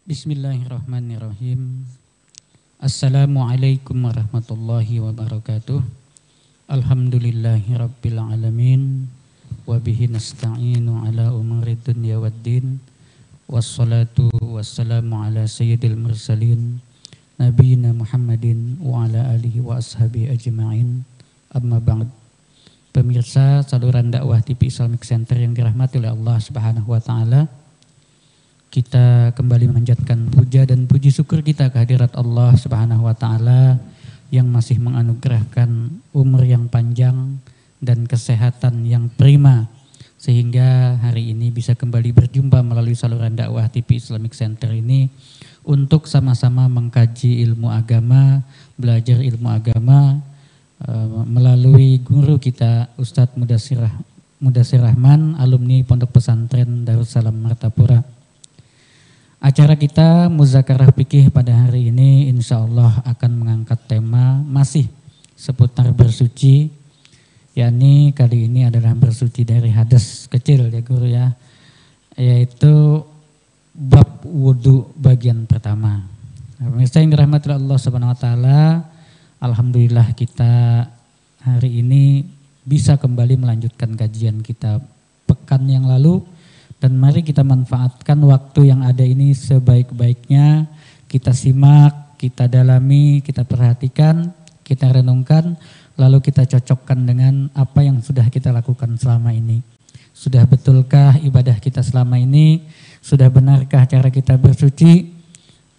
Bismillahirrahmanirrahim. Assalamualaikum warahmatullahi wabarakatuh. Alhamdulillahirabbil alamin wa bihi nasta'inu ala umuri dunya waddin. Wassalatu wassalamu ala sayyidil mursalin nabiyina Muhammadin wa ala alihi wa ashabihi ajma'in. Amma ba'd. Pemirsa saluran dakwah TV Islamic Center yang dirahmati oleh Allah Subhanahu wa taala, kita kembali memanjatkan puja dan puji syukur kita kehadirat Allah Subhanahu wa taala yang masih menganugerahkan umur yang panjang dan kesehatan yang prima sehingga hari ini bisa kembali berjumpa melalui saluran dakwah TV Islamic Center ini untuk sama-sama mengkaji ilmu agama, belajar ilmu agama melalui guru kita Ustadz Mudassir Rahman, alumni Pondok Pesantren Darussalam Martapura. Acara kita Muzakarah Fikih pada hari ini insya Allah akan mengangkat tema masih seputar bersuci, yakni kali ini adalah bersuci dari hadas kecil ya guru ya, yaitu bab wudu bagian pertama. Pemirsa yang dirahmati Allah Subhanahu wa taala, alhamdulillah kita hari ini bisa kembali melanjutkan kajian kita pekan yang lalu. Dan mari kita manfaatkan waktu yang ada ini sebaik-baiknya, kita simak, kita dalami, kita perhatikan, kita renungkan, lalu kita cocokkan dengan apa yang sudah kita lakukan selama ini. Sudah betulkah ibadah kita selama ini? Sudah benarkah cara kita bersuci?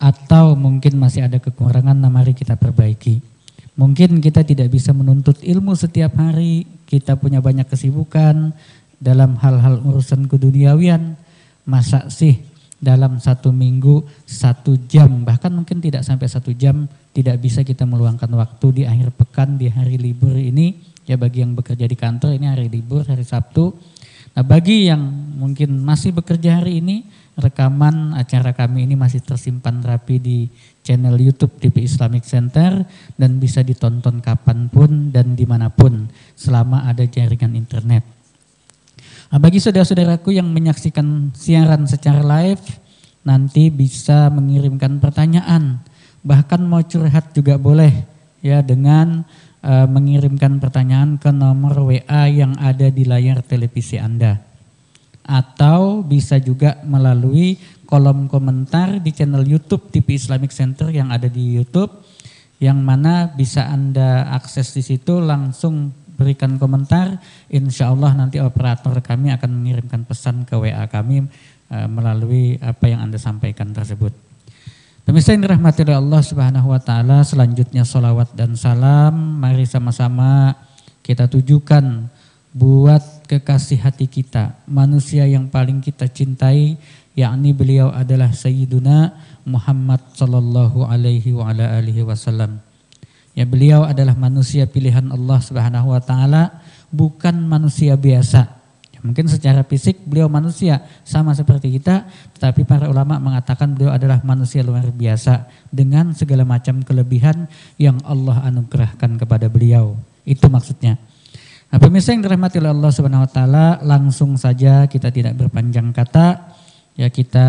Atau mungkin masih ada kekurangan, nah mari kita perbaiki. Mungkin kita tidak bisa menuntut ilmu setiap hari, kita punya banyak kesibukan dalam hal-hal urusan keduniawian. Masa sih dalam 1 minggu 1 jam, bahkan mungkin tidak sampai 1 jam, tidak bisa kita meluangkan waktu di akhir pekan, di hari libur ini, ya bagi yang bekerja di kantor ini hari libur, hari Sabtu. Nah bagi yang mungkin masih bekerja hari ini, rekaman acara kami ini masih tersimpan rapi di channel YouTube TV Islamic Center dan bisa ditonton kapanpun dan dimanapun selama ada jaringan internet. Nah, bagi saudara-saudaraku yang menyaksikan siaran secara live, nanti bisa mengirimkan pertanyaan, bahkan mau curhat juga boleh ya dengan mengirimkan pertanyaan ke nomor WA yang ada di layar televisi Anda. Atau bisa juga melalui kolom komentar di channel YouTube TV Islamic Center yang ada di YouTube, yang mana bisa Anda akses di situ, langsung berikan komentar. Insya Allah nanti operator kami akan mengirimkan pesan ke WA kami melalui apa yang Anda sampaikan tersebut. Pemirsa yang dirahmati oleh Allah Subhanahu wa taala, selanjutnya sholawat dan salam mari sama-sama kita tujukan buat kekasih hati kita, manusia yang paling kita cintai, yakni beliau adalah Sayyiduna Muhammad sallallahu alaihi wa ala alihi wasallam. Ya, beliau adalah manusia pilihan Allah Subhanahu wa taala, bukan manusia biasa. Ya, mungkin secara fisik beliau manusia sama seperti kita, tetapi para ulama mengatakan beliau adalah manusia luar biasa dengan segala macam kelebihan yang Allah anugerahkan kepada beliau. Itu maksudnya. Nah, pemirsa yang dirahmati oleh Allah Subhanahu wa taala, langsung saja kita tidak berpanjang kata, ya kita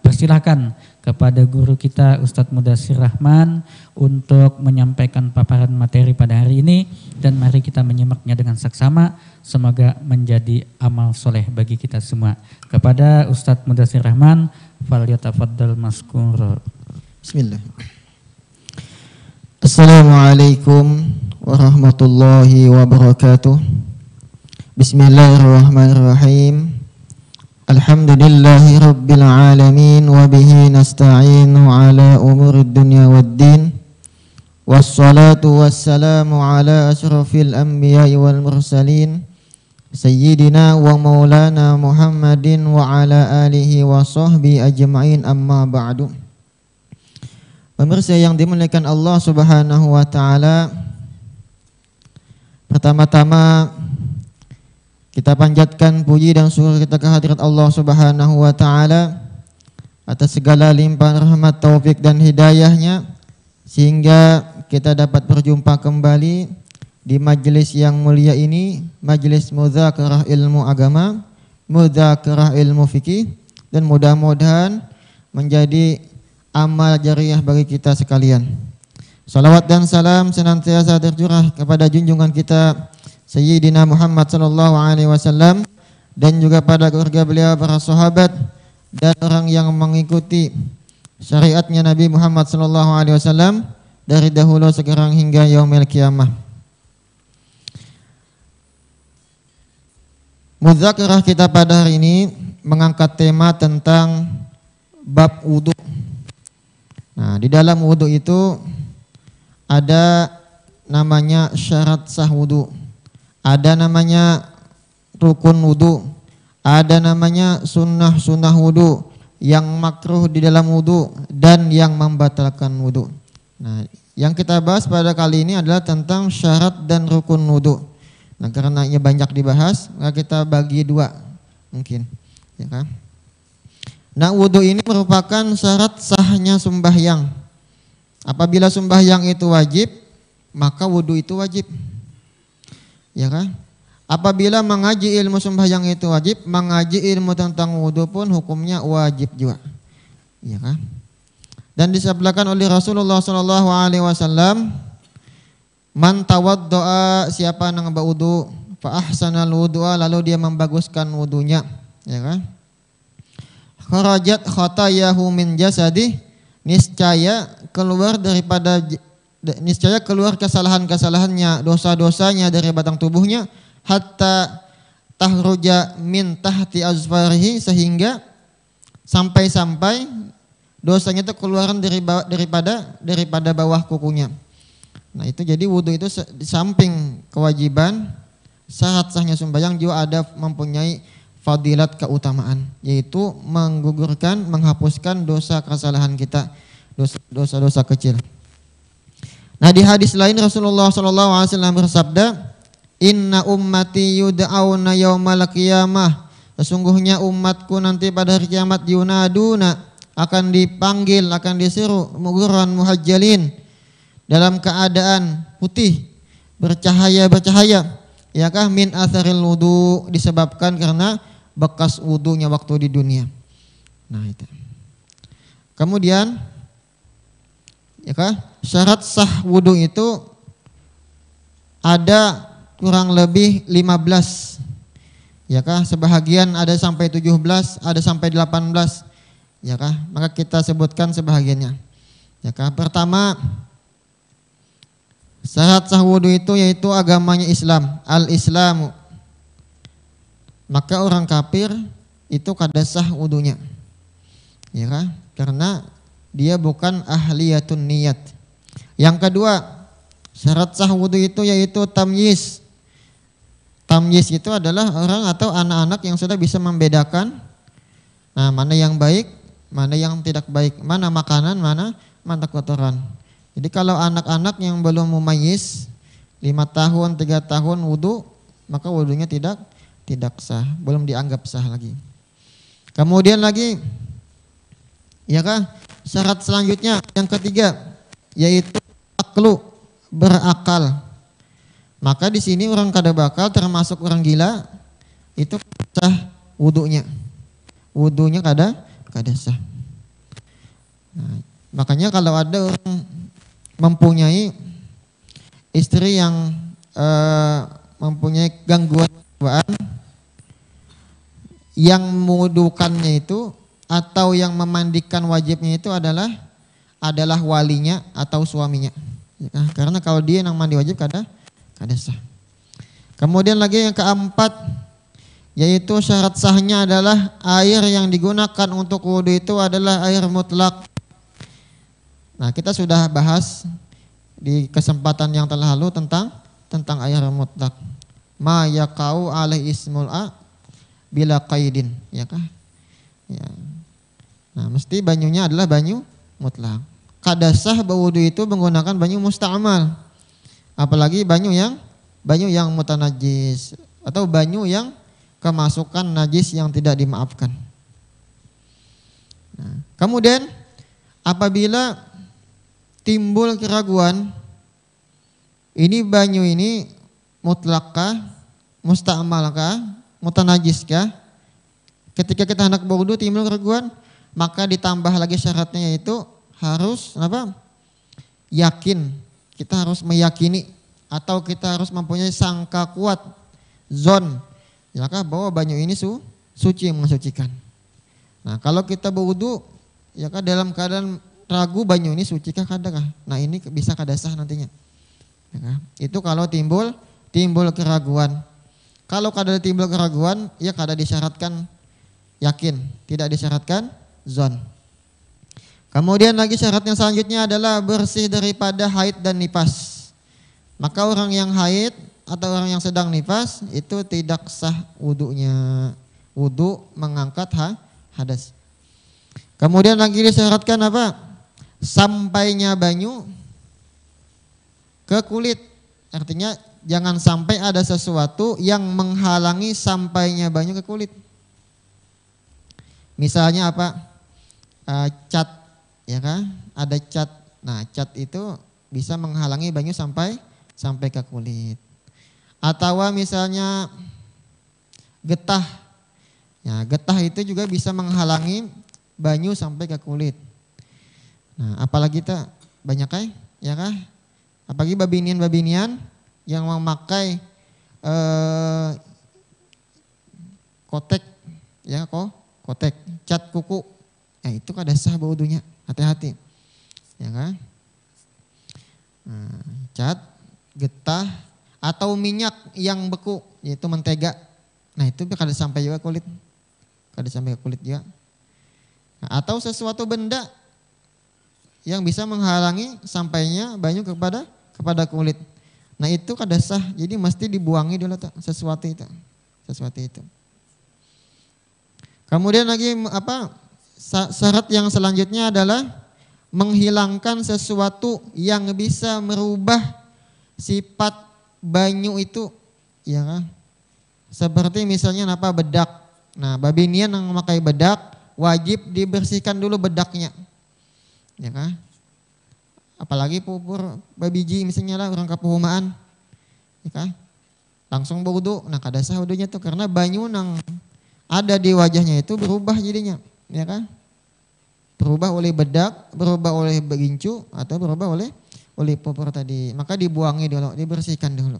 persilahkan kepada guru kita Ustadz Mudassir Rahman untuk menyampaikan paparan materi pada hari ini, dan mari kita menyimaknya dengan saksama, semoga menjadi amal soleh bagi kita semua. Kepada Ustadz Mudassir Rahman, falyatafaddal maskur. Bismillah. Assalamualaikum warahmatullahi wabarakatuh. Bismillahirrahmanirrahim. Alhamdulillahi rabbil alamin wa bihi nasta'inu ala umurid dunya waddin. Wassalatu wassalamu ala asyrafil anbiya'i wal mursalin sayyidina wa maulana Muhammadin wa ala alihi wa sahbihi ajma'in, amma ba'du. Pemirsa yang dimuliakan Allah Subhanahu wa taala, pertama-tama kita panjatkan puji dan syukur kita kehadirat Allah Subhanahu wa taala atas segala limpahan rahmat, taufik dan hidayahnya, sehingga kita dapat berjumpa kembali di majelis yang mulia ini, majelis mudzakarah ilmu agama, mudzakarah ilmu fikih, dan mudah-mudahan menjadi amal jariah bagi kita sekalian. Salawat dan salam senantiasa tercurah kepada junjungan kita Sayyidina Muhammad sallallahu alaihi wasallam dan juga pada keluarga beliau, para sahabat dan orang yang mengikuti syariatnya Nabi Muhammad sallallahu alaihi wasallam dari dahulu sekarang hingga yaumil kiamah. Mudzakarah kita pada hari ini mengangkat tema tentang bab wudu. Nah, di dalam wudu itu ada namanya syarat sah wudu, ada namanya rukun wudu, ada namanya sunnah wudu, yang makruh di dalam wudu dan yang membatalkan wudu. Nah, yang kita bahas pada kali ini adalah tentang syarat dan rukun wudu. Nah, karena ini banyak dibahas, maka kita bagi dua mungkin, ya kan? Nah, wudu ini merupakan syarat sahnya sembahyang. Apabila sembahyang itu wajib, maka wudu itu wajib, ya kan? Apabila mengaji ilmu sembahyang itu wajib, mengaji ilmu tentang wudu pun hukumnya wajib juga, ya kan? Dan disabdakan oleh Rasulullah SAW, man tawaddoa, siapa yang berwudu, fa ahsanal wudu'a, lalu dia membaguskan wudunya, ya kan? Kharajat khatayahu min jasadih, niscaya keluar kesalahan-kesalahannya, dosa-dosanya dari batang tubuhnya, hatta tahruja min tahti azfarihi, sehingga sampai dosanya itu keluaran daripada bawah kukunya. Nah, itu jadi wudu itu di samping kewajiban, syarat sahnya sembahyang juga ada mempunyai fadilat keutamaan, yaitu menghapuskan dosa kesalahan kita, dosa-dosa kecil. Nah, di hadis lain Rasulullah SAW bersabda, inna ummati yud'auna yaumal qiyamah, sesungguhnya umatku nanti pada hari kiamat yunaduna, akan dipanggil, akan disuruh, mughran muhajjalin, dalam keadaan putih, bercahaya, yakah min atharil wudu, disebabkan karena bekas wudunya waktu di dunia. Nah, itu. Kemudian, yakah syarat sah wudu itu ada kurang lebih 15. Yakah sebahagian ada sampai 17, ada sampai 18. Yakah, maka kita sebutkan sebahagiannya. Yakah, pertama, syarat sah wudu itu yaitu agamanya Islam, al-Islamu. Maka orang kafir itu kada sah wudunya, ya kan? Karena dia bukan ahliyatun niyat. Yang kedua, syarat sah wudu itu yaitu tamyiz. Tamyiz itu adalah orang atau anak-anak yang sudah bisa membedakan, nah, mana yang baik, mana yang tidak baik, mana makanan, mana kotoran. Jadi kalau anak-anak yang belum mumayyiz 5 tahun, 3 tahun wudu, maka wudunya tidak sah, belum dianggap sah lagi. Kemudian lagi, ya kan, syarat selanjutnya yang ketiga yaitu aklu, berakal. Maka di sini orang kada bakal termasuk orang gila itu sah wudunya. Wudunya kada sah. Nah, makanya kalau ada orang mempunyai istri yang mempunyai gangguan bawaan, yang mengudukannya itu atau yang memandikan wajibnya itu adalah walinya atau suaminya. Karena kalau dia yang mandi wajib kada sah. Kemudian lagi yang keempat, yaitu syarat sahnya adalah air yang digunakan untuk wudu itu adalah air mutlak. Nah, kita sudah bahas di kesempatan yang telah lalu tentang air mutlak. Ma yaqau alaihi ismul a bila qaidin, ya kah? Ya. Nah, mesti banyunya adalah banyu mutlak. Kada sah berwudu itu menggunakan banyu musta'mal. Apalagi banyu yang mutanajis atau banyu yang kemasukan najis yang tidak dimaafkan. Nah, kemudian apabila timbul keraguan, ini banyu ini mutlakkah, musta'malkah, mutanajiskah? Ketika kita hendak berwudu timbul keraguan, maka ditambah lagi syaratnya yaitu harus apa? Yakin. Kita harus meyakini atau kita harus mempunyai sangka kuat, zon, ya kah, bahwa banyu ini suci, mensucikan. Nah, kalau kita berwudu ya kah dalam keadaan ragu banyu ini suci kah kadakah? Nah, ini bisa kada sah nantinya. Ya kah? Itu kalau timbul keraguan. Kalau kada timbul keraguan, ya kada disyaratkan yakin, tidak disyaratkan zon. Kemudian lagi syaratnya selanjutnya adalah bersih daripada haid dan nifas. Maka orang yang haid atau orang yang sedang nifas itu tidak sah wudunya. Wudu mengangkat hadas. Kemudian lagi disyaratkan apa? Sampainya banyu ke kulit. Artinya jangan sampai ada sesuatu yang menghalangi sampainya banyu ke kulit. Misalnya apa? Cat, ya kan? Ada cat. Nah, cat itu bisa menghalangi banyu sampai ke kulit. Atau misalnya getah. Ya, getah itu juga bisa menghalangi banyu sampai ke kulit. Nah, apalagi kita banyak ya kah? Apalagi babinian yang memakai kotek, ya kotek, cat kuku. Nah, itu kada sah wudunya, hati-hati. Ya kan? Nah, cat, getah, atau minyak yang beku, yaitu mentega. Nah, itu kada sampai juga kulit. Kada sampai ke kulit juga. Nah, atau sesuatu benda yang bisa menghalangi sampainya banyu kepada kulit. Nah, itu kada sah. Jadi mesti dibuangi dulu sesuatu itu. Kemudian lagi apa? Syarat yang selanjutnya adalah menghilangkan sesuatu yang bisa merubah sifat banyu itu, ya kan? Seperti misalnya apa? Bedak. Nah, babinian yang memakai bedak wajib dibersihkan dulu bedaknya, ya kan? Apalagi pupur babiji misalnya lah orang kapuhumaan, ya kan? Langsung berwudu. Nah, kada sah wudunya tuh karena banyu nang ada di wajahnya itu berubah jadinya, ya kan? Berubah oleh bedak, berubah oleh begincu, atau berubah oleh pupur tadi. Maka dibuangi dulu, dibersihkan dulu.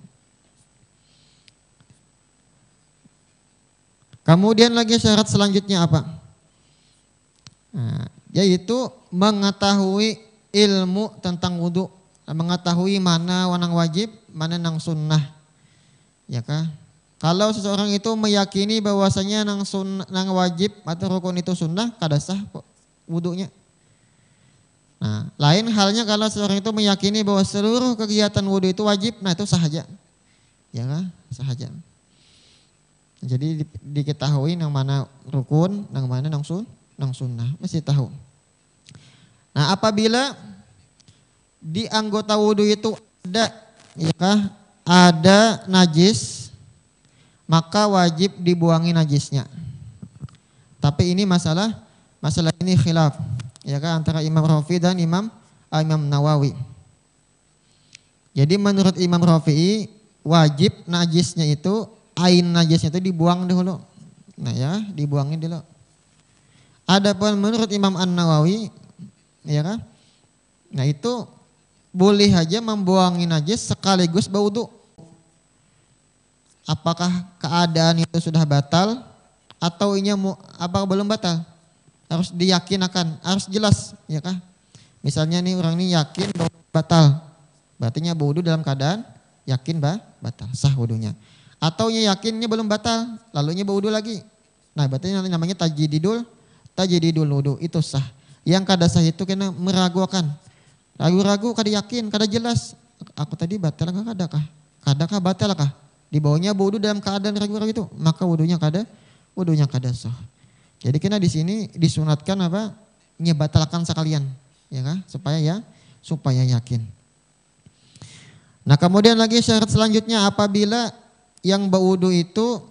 Kemudian lagi syarat selanjutnya apa? Nah, yaitu mengetahui ilmu tentang wudu, mengetahui mana wanang wajib, mana nang sunnah, ya kah? Kalau seseorang itu meyakini bahwasanya nang wajib atau rukun itu sunnah, kada sah wudunya. Nah, lain halnya kalau seseorang itu meyakini bahwa seluruh kegiatan wudu itu wajib, nah itu sah aja. Ya kan? Sah aja. Jadi diketahui yang mana rukun, yang mana nang sunnah, mesti tahu. Nah, apabila di anggota wudu itu ada, ya kah? Ada najis, maka wajib dibuangi najisnya. Tapi ini masalah ini khilaf, ya kan, antara Imam Rafi'i dan Imam Nawawi. Jadi menurut Imam Rafi'i wajib najisnya itu, ain najisnya itu dibuang dulu. Nah ya, dibuangin dulu. Adapun menurut Imam An-Nawawi, ya kan, nah itu boleh aja membuangi najis sekaligus berwudu. Apakah keadaan itu sudah batal atau ini apa belum batal? Harus diyakinakan, harus jelas, ya kah? Misalnya nih orang ini yakin bahwa batal, berarti berwudu dalam keadaan yakin batal, sah wudunya. Atau yakinnya belum batal, lalu berwudu lagi. Nah, berarti namanya tajdidul wudu, itu sah. Yang kada sah itu kena meragukan. Ragu-ragu, kada yakin, kada jelas. Aku tadi batal kah kadakah? Kadakah batal kah? Di bawahnya berwudu dalam keadaan ragu-ragu itu, maka wudunya kada sah. Jadi kena di sini disunatkan apa? Nyebatalkan sekalian, ya kan? Supaya yakin. Nah, kemudian lagi syarat selanjutnya apabila yang berwudu itu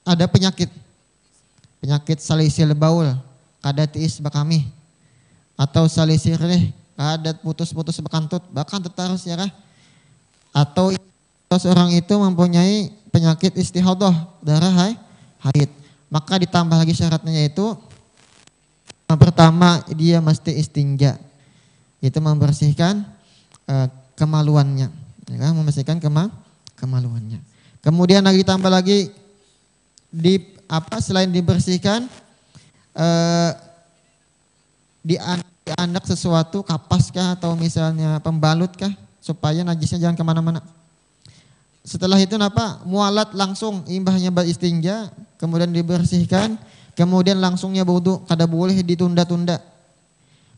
ada penyakit salisil baul, kada tiis bakami, atau salisil reh, kada putus-putus bakantut terus, ya kan? Atau seorang itu mempunyai penyakit istihadah, darah haid, maka ditambah lagi syaratnya yaitu Yang pertama dia mesti istinja, itu membersihkan kemaluannya, ya kan? Membersihkan kemaluannya. Kemudian lagi tambah lagi selain dibersihkan dianak sesuatu, kapas kah atau misalnya pembalut kah, supaya najisnya jangan kemana-mana. Setelah itu mualat langsung imbahnya beristinja, kemudian dibersihkan, kemudian langsungnya wudu, kada boleh ditunda-tunda.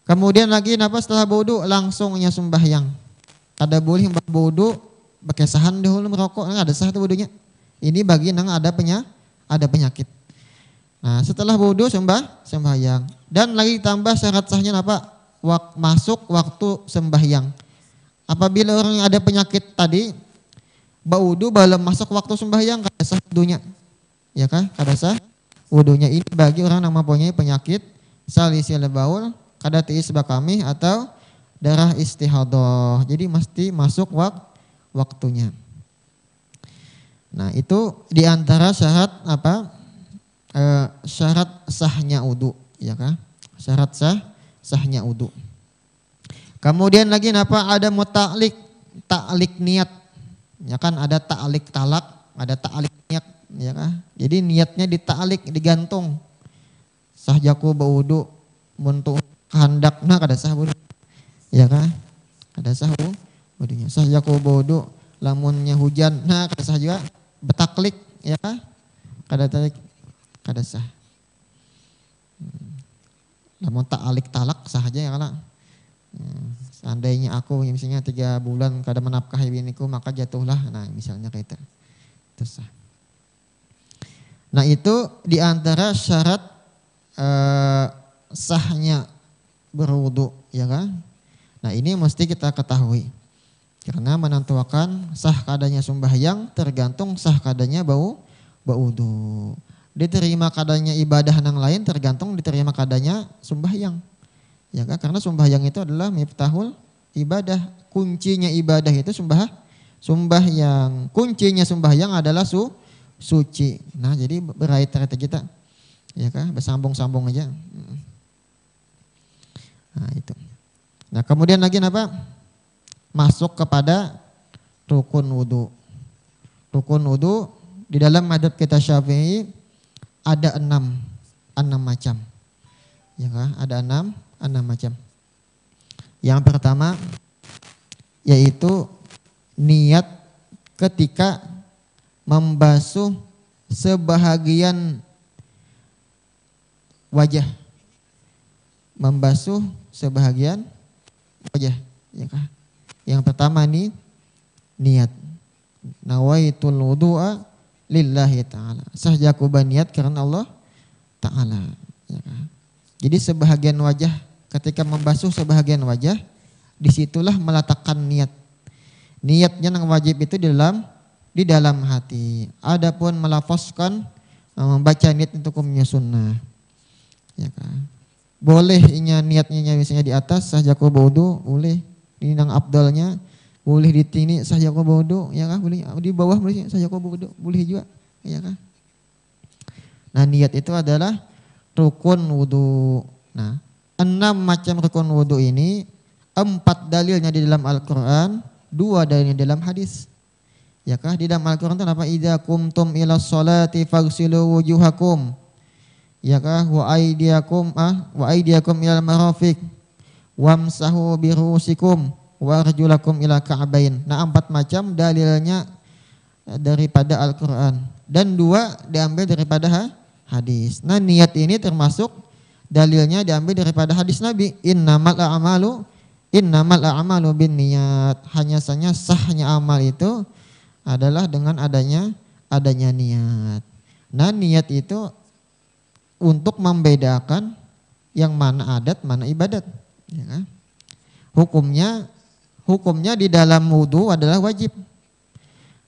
Kemudian lagi setelah wudu langsungnya sembahyang, kada boleh wudu pakai sahan dahulu merokok, ada sah tuh wudunya. Ini bagi nang ada penyakit. Nah, setelah wudu sembahyang. Dan lagi tambah syarat sahnya masuk waktu sembahyang. Apabila orang yang ada penyakit tadi baudu belum masuk waktu sembahyang, kada sah wudunya. Ya kan? Kada sah wudunya. Ini bagi orang yang mempunyai penyakit salisil baul, kada tiis bakami atau darah istihadah. Jadi mesti masuk waktunya. Nah, itu diantara syarat syarat sahnya wudu, ya kan? Syarat sahnya wudu. Kemudian lagi ada mutaklik, taklik niat. Ya kan, ada ta'lik talak, ada ta'lik niat, ya kan? Jadi niatnya ditaklik, digantung. Sah jaku baudu untuk handakna kada sah wudu. Ya kan? Kada sah wudunya. Sah jaku baudu lamunnya hujan, kada sah juga betaklik, ya kan? Kada sah. Lamun ta'lik talak sah aja, ya kan? Seandainya aku misalnya 3 bulan kada menafkahi biniku maka jatuhlah, nah misalnya kayak itu sah. Nah, itu diantara syarat sahnya berwudu, ya kan? Nah, ini mesti kita ketahui karena menentukan sah kadanya sembahyang tergantung sah kadanya wudu. Diterima kadanya ibadah yang lain tergantung diterima kadanya sembahyang. Ya kan? Karena sembahyang itu adalah miftahul ibadah. Kuncinya ibadah itu sembahyang. Kuncinya sembahyang adalah suci. Nah, jadi berkaitan kita. Ya kan? Bersambung-sambung aja. Nah, itu. Nah, kemudian lagi masuk kepada rukun wudu. Rukun wudu di dalam madzhab kita Syafi'i ada 6 macam. Ya kan? Ada 6 macam. Yang pertama yaitu niat ketika membasuh sebahagian wajah. Membasuh sebahagian wajah, ya kan? Yang pertama nih niat. Nawaitul wudu'a lillahi ta'ala. Sah jaku niat karena Allah Ta'ala, ya kan? Jadi sebahagian wajah, ketika membasuh sebahagian wajah, disitulah meletakkan niat. Niatnya yang wajib itu di dalam hati. Adapun melafazkan membaca niat itu hukumnya sunnah. Ya kan? Boleh niatnya misalnya di atas sah jaku wudu, boleh. Ini yang abdalnya boleh di sini sah jaku wudu, ya kan? Boleh di bawah boleh sah jaku wudu, boleh juga, ya kan? Nah, niat itu adalah rukun wudu. Nah, 6 macam rukun wudu ini 4 dalilnya di dalam Al-Quran, 2 dalilnya di dalam hadis. Ya kah? Di dalam Al-Quran itu apa? Idza kumtum ila sholati faghsilu wujuhakum. Ya kah? Wa aydiyakum ilal marafiq. Wamsahu birusikum wa arjulakum ila ka'bain. Nah, 4 macam dalilnya daripada Al-Quran dan 2 diambil daripada hadis. Nah, niat ini termasuk dalilnya diambil daripada hadis Nabi. Innamal a'malu binniyat. Hanya saja sahnya amal itu adalah dengan adanya niat. Nah, niat itu untuk membedakan yang mana adat, mana ibadat. Ya kan? Hukumnya di dalam wudu adalah wajib.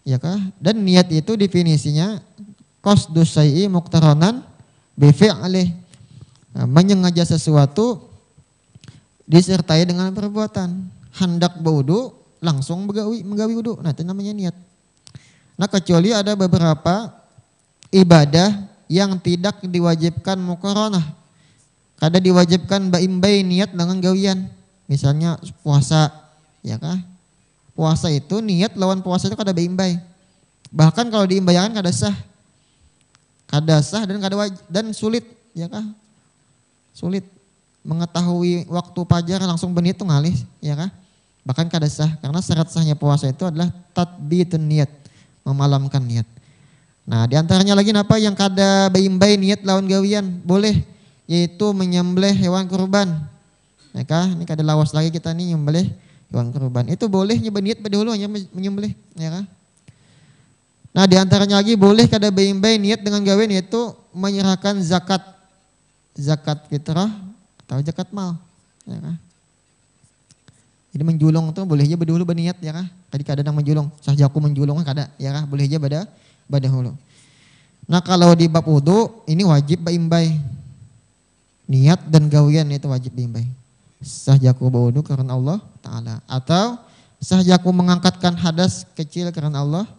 Ya kan? Dan niat itu definisinya qasdus syai'i muqtaranan bi fi'lih. Menyengaja sesuatu disertai dengan perbuatan. Hendak berwudu langsung menggawi wudu. Nah, itu namanya niat. Nah, kecuali ada beberapa ibadah yang tidak diwajibkan muqaranah. kada diwajibkan baimbai niat dengan gawian. Misalnya puasa, ya kah? Puasa itu niat lawan puasa itu kada baimbai. Bahkan kalau diimbaykan kada sah. Kada sah dan sulit, ya kah? Sulit mengetahui waktu fajar langsung berniat itu ngalih, ya kah? Bahkan kada sah karena syarat sahnya puasa itu adalah tatbitun niat, memalamkan niat. Nah, diantaranya lagi apa yang kada baimbai niat lawan gawian boleh, yaitu menyembelih hewan kurban. Ya kah? Ini kada lawas lagi kita nih nyembelih hewan kurban. Itu boleh niat dahulu hanya menyembelih, ya kah? Nah, diantaranya lagi boleh kada baimbai niat dengan gawian yaitu menyerahkan zakat fitrah atau zakat mal, ya kah? Jadi menjulung itu boleh aja berdahulu berniat, ya kah? Tadi kada nang menjulung, sahjaku menjulung kada, ya kah? Boleh aja badahulu. Nah, kalau di bab wudu ini wajib baimbai. Niat dan gawian itu wajib baimbai. Sahjaku berwudu karena Allah Ta'ala, atau sahjaku mengangkatkan hadas kecil karena Allah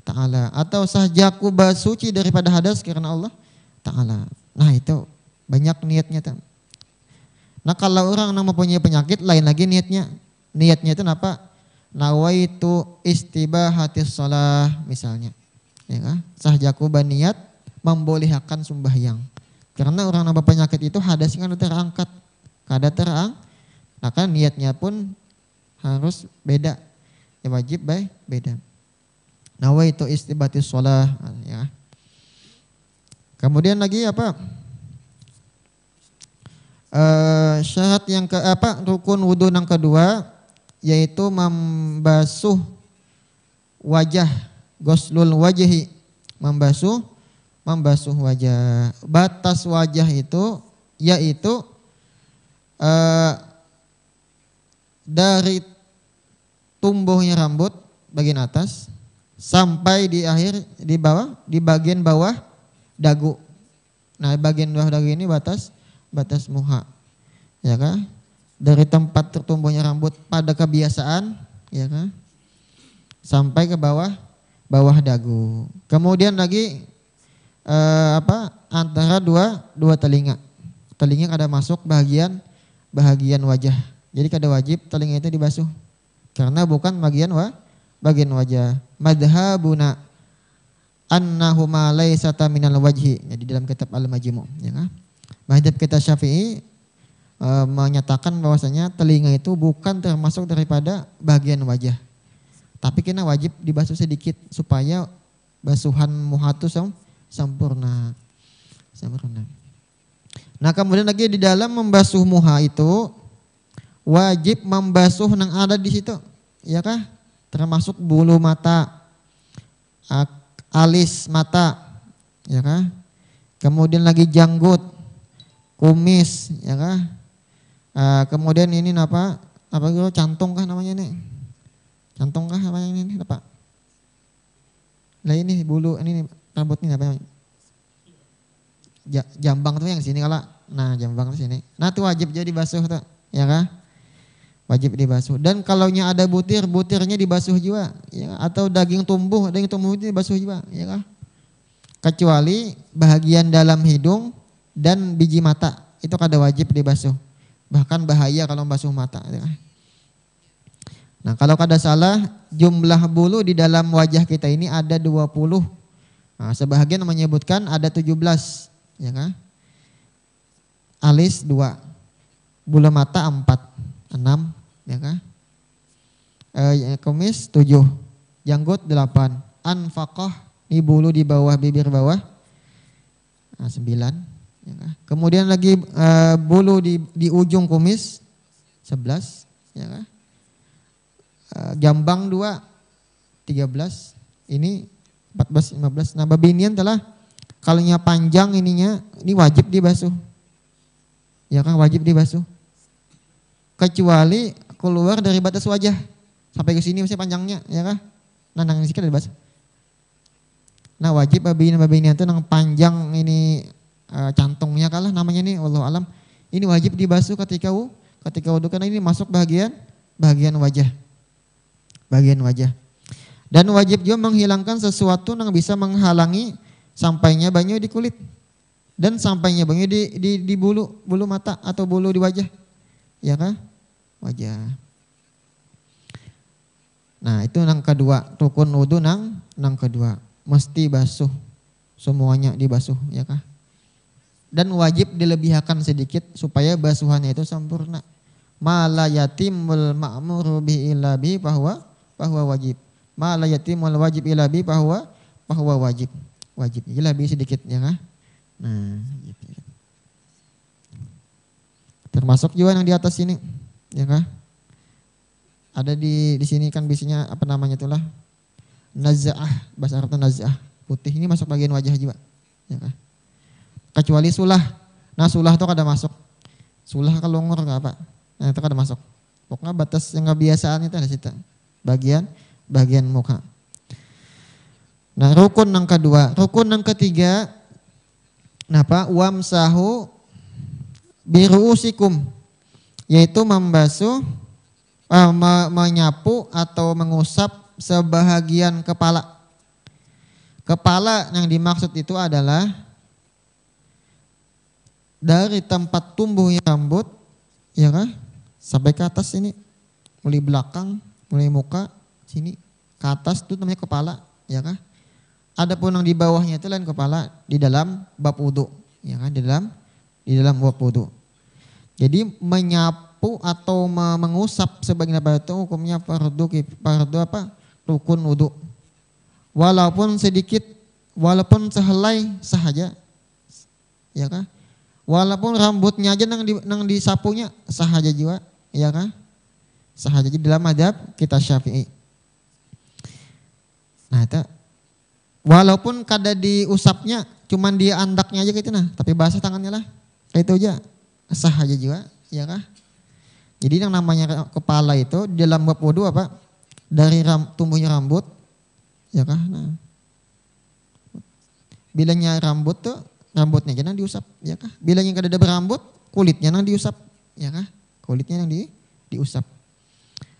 Ta'ala, atau sahjaku bersuci daripada hadas karena Allah Ta'ala. Nah, itu banyak niatnya. Nah, kalau orang yang mempunyai penyakit lain lagi niatnya. Niatnya itu apa? Nawaitu istibahatis shalah misalnya. Ya kan? Sahjaku berniat membolehkan sembahyang. Karena orang yang berpenyakit itu hadasnya kan terangkat. Kada terang. Maka niatnya pun harus beda. Ya wajib beda. Nawaitu istibahatis shalah, ya. Kemudian lagi apa? Syarat yang rukun wudu yang kedua yaitu membasuh wajah, ghuslul wajhi, membasuh wajah. Batas wajah itu yaitu dari tumbuhnya rambut bagian atas sampai di bagian bawah dagu. Nah, bagian bawah dagu ini batas muha, ya kan? Dari tempat tertumbuhnya rambut pada kebiasaan, ya kan? Sampai ke bawah dagu. Kemudian lagi antara dua telinga. Telinga kada masuk bagian wajah. Jadi kada wajib telinga itu dibasuh. Karena bukan bagian wajah. Madhabuna annahuma laysata minal wajhi. Jadi dalam kitab Al-Majmu', ya kan? Madhab kita Syafi'i menyatakan bahwasanya telinga itu bukan termasuk daripada bagian wajah. Tapi kena wajib dibasuh sedikit supaya basuhan muha itu sempurna. Nah, kemudian lagi di dalam membasuh muha itu wajib membasuh yang ada di situ, ya kah? Termasuk bulu mata, alis mata, ya kah? Kemudian lagi janggut, kumis, ya kah? Kemudian ini apa gitu, cantung kah namanya ini? Cantung kah namanya ini apa? Lah ini bulu ini rambut ini apa namanya? Jambang tuh yang sini kala. Nah, jambang tuh sini. Nah, itu wajib jadi basuh tuh, ya kah? Wajib dibasuh. Dan kalaunya ada butirnya dibasuh juga, ya, atau daging tumbuh itu dibasuh juga, ya kah? Kecuali bahagian dalam hidung dan biji mata itu kada wajib dibasuh. Bahkan bahaya kalau basuh mata. Nah, kalau kada salah jumlah bulu di dalam wajah kita ini ada 20. Nah, sebahagian menyebutkan ada 17, ya kan? Alis 2, bulu mata 4, 6, ya kan? Kumis 7, janggut 8, anfaqah ini bulu di bawah bibir bawah 9. Ya, kemudian lagi bulu di ujung kumis 11, ya kan? Jambang 2, 13, ini 14, 15. Nah, babinian telah kalaunya panjang ini wajib dibasuh, ya kan? Wajib dibasuh. Kecuali keluar dari batas wajah sampai ke sini masih panjangnya, ya kan? Nah, nang sikit dibasuh. Nah, wajib babinian itu nang panjang ini cantungnya kalah namanya nih, wallahu alam. Ini wajib dibasuh ketika wudu karena ini masuk bagian wajah. Dan wajib juga menghilangkan sesuatu yang bisa menghalangi sampainya banyu di kulit. Dan sampainya bang di bulu mata atau bulu di wajah, ya kan? Wajah. Nah itu nang kedua, rukun wudu nang kedua, mesti basuh, semuanya dibasuh, ya kan? Dan wajib dilebihkan sedikit supaya basuhannya itu sempurna. Ma la yatimul ma'muru bi illa bi bahwa wajib. Ma la yatimul wajib illa bi bahwa wajib. Wajib. Jadi lebih sedikit, ya kan? Nah, gitu. Termasuk juga yang di atas ini, ya kan? Ada di sini kan biasanya apa namanya itulah naz'ah, bahasa Arabnya naz'ah. Putih ini masuk bagian wajah juga, ya kan? Kecuali sulah. Nah, sulah itu kada masuk. Sulah kalau ngor enggak apa. Nah, itu kada masuk. Pokoknya batas yang kebiasaan itu ada situ. Bagian muka. Nah, rukun yang kedua, rukun yang ketiga napa? Wamsahu biruusikum, yaitu membasuh menyapu atau mengusap sebahagian kepala. Kepala yang dimaksud itu adalah dari tempat tumbuhnya rambut, ya kan, sampai ke atas ini, mulai belakang, mulai muka sini ke atas itu namanya kepala, ya kan. Adapun yang di bawahnya itu lain kepala di dalam bab wudu, ya kan, di dalam bab wudu. Jadi menyapu atau mengusap sebagian apa itu hukumnya fardu apa? Rukun wudu. Walaupun sedikit, walaupun sehelai sahaja, ya kan? Walaupun rambutnya aja nang disapunya sahaja juga, ya kan? Sahaja di dalam mazhab kita Syafi'i. Nah, itu walaupun kada diusapnya, cuman di andaknya aja gitu nah, tapi basah tangannya lah. Kayak itu aja sahaja juga, ya kan? Jadi yang namanya kepala itu di dalam bab wudu apa? Dari tumbuhnya rambut, ya kan? Nah, bilangnya rambut tuh rambutnya jangan diusap, ya kan? Bilangnya kada ada berambut, kulitnya nang diusap, ya kan? Kulitnya yang diusap.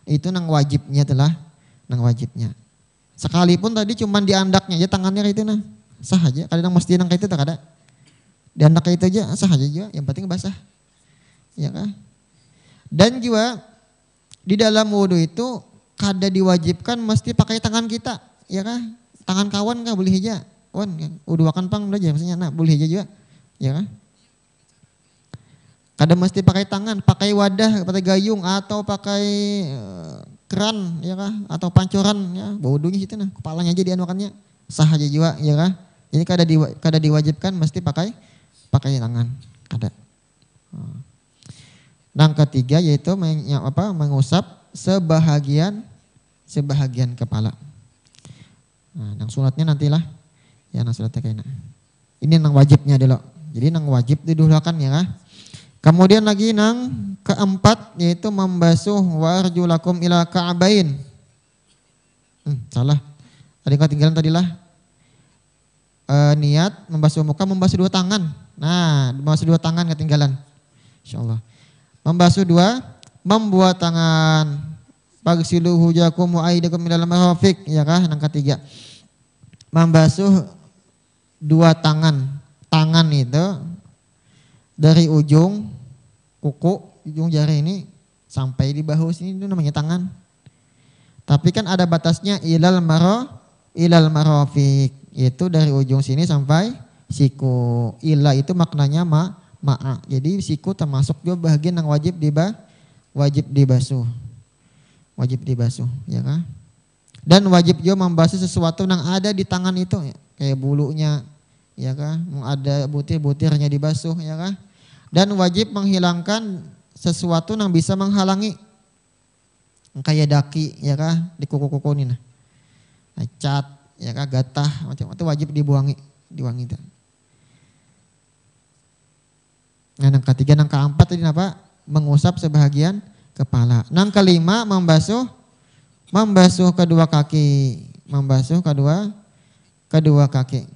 Itu nang wajibnya telah, nang wajibnya. Sekalipun tadi cuman di andaknya aja tangannya kayak itu nah, sah aja. Kadang mesti nang kayak itu tak ada. Di andak kayak itu aja sah aja juga, yang penting basah. Ya kan? Dan juga di dalam wudu itu kada diwajibkan mesti pakai tangan kita, ya kan? Tangan kawan kan boleh aja. Wan, wudu akan pang belajar maksudnya, nah boleh aja juga, ya kan? Kada mesti pakai tangan, pakai wadah, pakai gayung atau pakai keran, ya kan? Atau pancuran, ya, wudunya situ nah, kepalanya aja dianukannya, sah aja juga, ya kan? Jadi kada diwajibkan mesti pakai tangan, kada. Yang ketiga yaitu mengusap sebahagian kepala. Nah, yang sunatnya nantilah. Ya, nang sunatnya kayaknya. Ini nang wajibnya dulu. Jadi nang wajib didahulukan, ya kan? Kemudian lagi nang keempat yaitu membasuh warjulakum ila ka'bain. Salah. Tadi ketinggalan tadilah. Niat membasuh muka, membasuh dua tangan. Nah, membasuh dua tangan ketinggalan. Insyaallah. Membasuh dua, membuat tangan. Bagsilu hujakum wa aidakum minal marafiq, ya kah? Yang ketiga. Membasuh dua tangan. Tangan itu dari ujung kuku, ujung jari ini sampai di bahu sini itu namanya tangan. Tapi kan ada batasnya ilal marafiq, yaitu dari ujung sini sampai siku. Ila itu maknanya ma'a. Jadi siku termasuk juga bagian yang wajib dibasuh. Wajib dibasuh, ya kan? Dan wajib juga membasuh sesuatu yang ada di tangan itu, ya. Kayak bulunya, ya kan? Ada butir-butirnya dibasuh, ya kan? Dan wajib menghilangkan sesuatu yang bisa menghalangi. Kayak daki, ya kan? Di kuku-kuku ini nah. Cat, ya kan? Gatah, macam itu wajib dibuangi itu. Nah, yang ketiga, yang keempat tadi apa? Mengusap sebahagian kepala. Yang kelima membasuh kedua kaki, membasuh kedua kaki.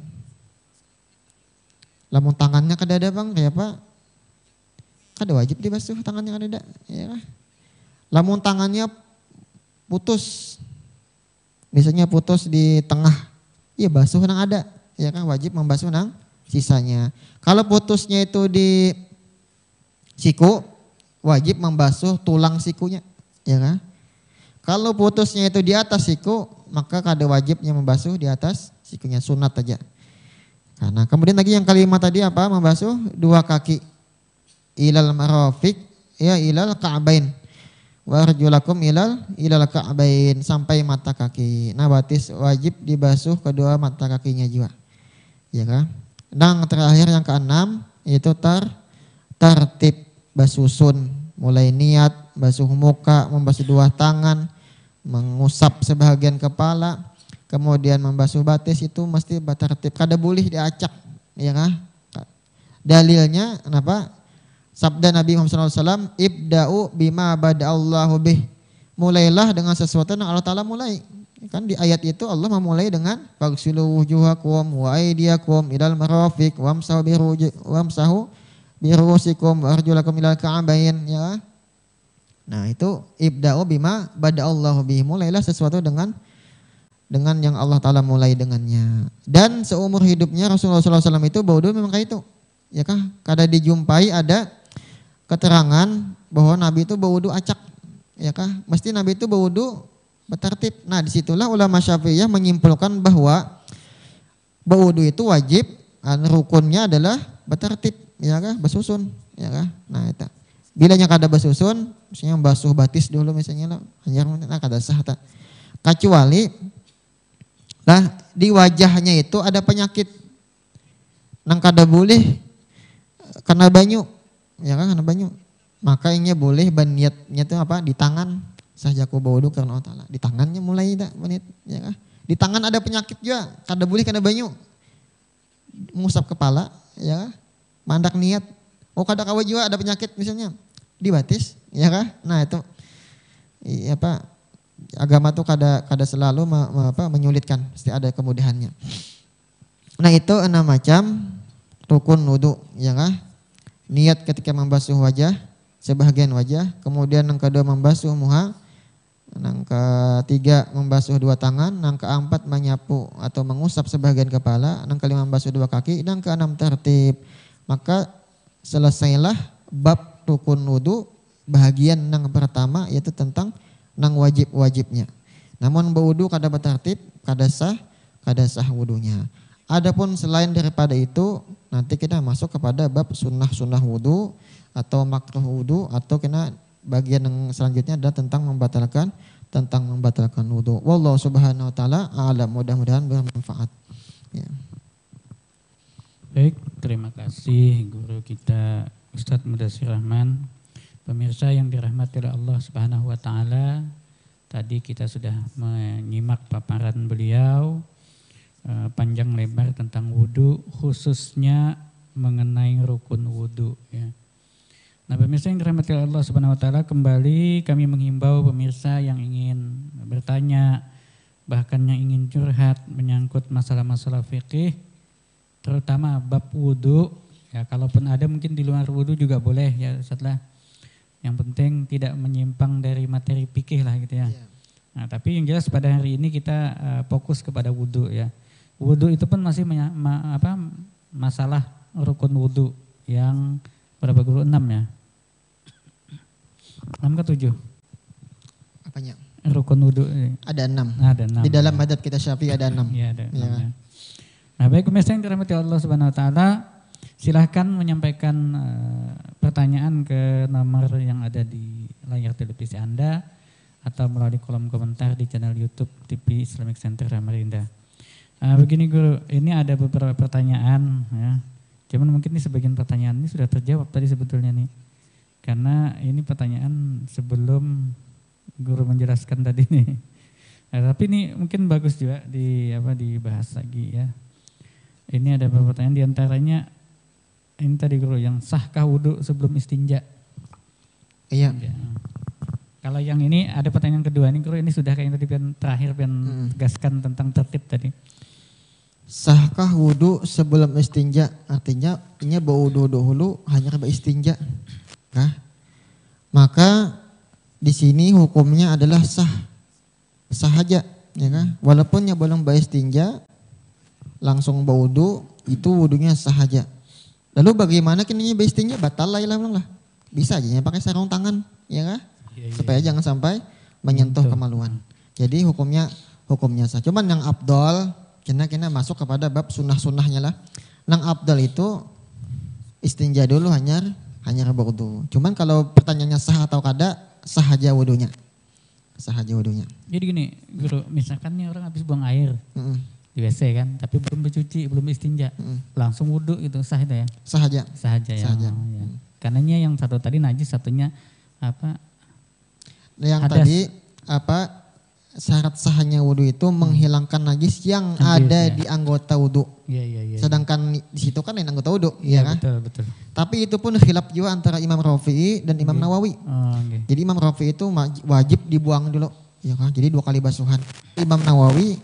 Lamun tangannya kada ada bang, kayak apa? Kada wajib dibasuh tangannya kada ada, ya. Lamun tangannya putus, biasanya putus di tengah, iya basuh nang ada, ya kan? Wajib membasuh nang sisanya. Kalau putusnya itu di siku, wajib membasuh tulang sikunya, ya kan? Kalau putusnya itu di atas siku, maka kada wajibnya membasuh di atas sikunya, sunat aja. Karena kemudian lagi yang kelima tadi apa? Membasuh dua kaki. Ilal marafiq ya ilal ka'bain. Wa arjulakum ilal ka'bain, sampai mata kaki. Nah, batis wajib dibasuh kedua mata kakinya juga. Ya kan? Dan terakhir yang keenam itu tertib basusun, mulai niat, basuh muka, membasuh dua tangan, mengusap sebahagian kepala, kemudian membasuh batis, itu mesti tertib. Kada boleh diacak, ya kan? Dalilnya kenapa? Sabda Nabi Muhammad SAW, ibda'u bima bada'allahu bih. Mulailah dengan sesuatu yang Allah Ta'ala mulai. Kan di ayat itu Allah memulai dengan faghsilu wujuhakum wa aydiyakum ilal marafiq wamsahu birusikum wa arjulakum ilal ka'bain, ya. Nah, itu ibda'u bima bada'allahu bih. Mulailah sesuatu dengan yang Allah Ta'ala mulai dengannya. Dan seumur hidupnya Rasulullah SAW itu baudu memang kayak itu. Ya kah? Kada dijumpai ada keterangan bahwa Nabi itu baudu acak. Ya kah? Mesti Nabi itu baudu bertertib. Nah, disitulah ulama Syafi'iyah menyimpulkan bahwa baudu itu wajib, rukunnya adalah bertertib, ya kah? Bersusun, ya kah? Nah, itu. Bilanya kada bersusun, misalnya basuh batis dulu misalnya, hanya kada sah tak. Kecuali nah, di wajahnya itu ada penyakit nang kada boleh kena banyu, ya kan, kena banyu. Maka ini boleh baniatnya itu apa? Di tangan saja ku baudu karena Allah Ta'ala. Di tangannya mulai tak baniat, ya kan? Di tangan ada penyakit juga, kada boleh kena banyu. Ngusap kepala, ya kan? Mandak niat. Oh, kada kawa juga ada penyakit misalnya di batis, ya kan? Nah, itu apa? Agama tuh kada selalu menyulitkan, pasti ada kemudahannya. Nah, itu 6 macam rukun wudu, ya kan? Niat ketika membasuh wajah, sebahagian wajah, kemudian yang kedua membasuh muha, yang ketiga membasuh dua tangan, yang keempat menyapu atau mengusap sebahagian kepala, yang kelima membasuh dua kaki, dan keenam tertib. Maka selesailah bab rukun wudu bahagian yang pertama, yaitu tentang nang wajib-wajibnya. Namun berwudu kada bertertib, kada sah wudunya. Adapun selain daripada itu, nanti kita masuk kepada bab sunnah wudu atau makruh wudu, atau kena bagian yang selanjutnya adalah tentang membatalkan wudu. Wallahu subhanahu wa ta'ala a'lam. Mudah-mudahan bermanfaat. Ya. Baik, terima kasih guru kita Ustadz Mudassir Rahman. Pemirsa yang dirahmati oleh Allah Subhanahu wa taala, tadi kita sudah menyimak paparan beliau panjang lebar tentang wudu, khususnya mengenai rukun wudu, ya. Nah, pemirsa yang dirahmati oleh Allah Subhanahu wa taala, kembali kami menghimbau pemirsa yang ingin bertanya, bahkan yang ingin curhat menyangkut masalah-masalah fikih, terutama bab wudu, ya, kalaupun ada mungkin di luar wudu juga boleh, ya, setelah yang penting tidak menyimpang dari materi fikih lah gitu ya. Nah, tapi yang jelas pada hari ini kita fokus kepada wudu, ya. Wudu itu pun masih masalah rukun wudu yang berapa guru? 6 ya. 6 ke 7? Apanya? Rukun wudu. Ada 6. Ada 6. Di dalam madhab kita Syafi'i ada 6. Iya, ada 6 ya. Nah, baik pemirsa yang dirahmati Allah Subhanahu wa taala, silahkan menyampaikan pertanyaan ke nomor yang ada di layar televisi Anda atau melalui kolom komentar di channel YouTube TV Islamic Center Samarinda. Begini guru, ini ada beberapa pertanyaan, ya. Cuman mungkin ini sebagian pertanyaan ini sudah terjawab tadi sebetulnya nih. Karena ini pertanyaan sebelum guru menjelaskan tadi nih. Nah, tapi ini mungkin bagus juga dibahas lagi, ya. Ini ada beberapa pertanyaan, diantaranya ini tadi guru, yang sahkah wudu sebelum istinja? Iya. Ya. Kalau yang ini ada pertanyaan kedua nih guru, ini sudah kayak tadi terakhir tegaskan tentang tertib tadi. Sahkah wudu sebelum istinja? Artinya ini berwudu dahulu hanya beristinja. Nah, maka di sini hukumnya adalah sah saja, ya kan? Walaupun belum beristinja langsung berwudu, itu wudunya sah aja. Lalu bagaimana kini beristinja? Batal lah, bisa aja ya pakai sarung tangan, ya kah? Supaya jangan sampai menyentuh kemaluan. Jadi hukumnya sah. Cuman yang abdol, kena masuk kepada bab sunnah-sunnahnya lah. Yang abdol itu istinja dulu hanya berwudu. Cuman kalau pertanyaannya sah atau kada, sah aja wudunya. Jadi gini, guru, misalkan nih orang habis buang air di WC kan, tapi belum bercuci, belum istinja, langsung wudu gitu, sah itu ya? Sah aja ya. Ya. Karenanya yang satu tadi najis, satunya apa? Yang hadas. Tadi syarat sahnya wudu itu menghilangkan najis yang ada di anggota wudu. Iya. Sedangkan di situ kan lain anggota wudu, ya kan? Betul. Tapi itu pun khilaf juga antara Imam Rafi'i dan Imam Nawawi. Jadi Imam Rafi'i itu wajib dibuang dulu, ya kan? Jadi 2 kali basuhan. Imam Nawawi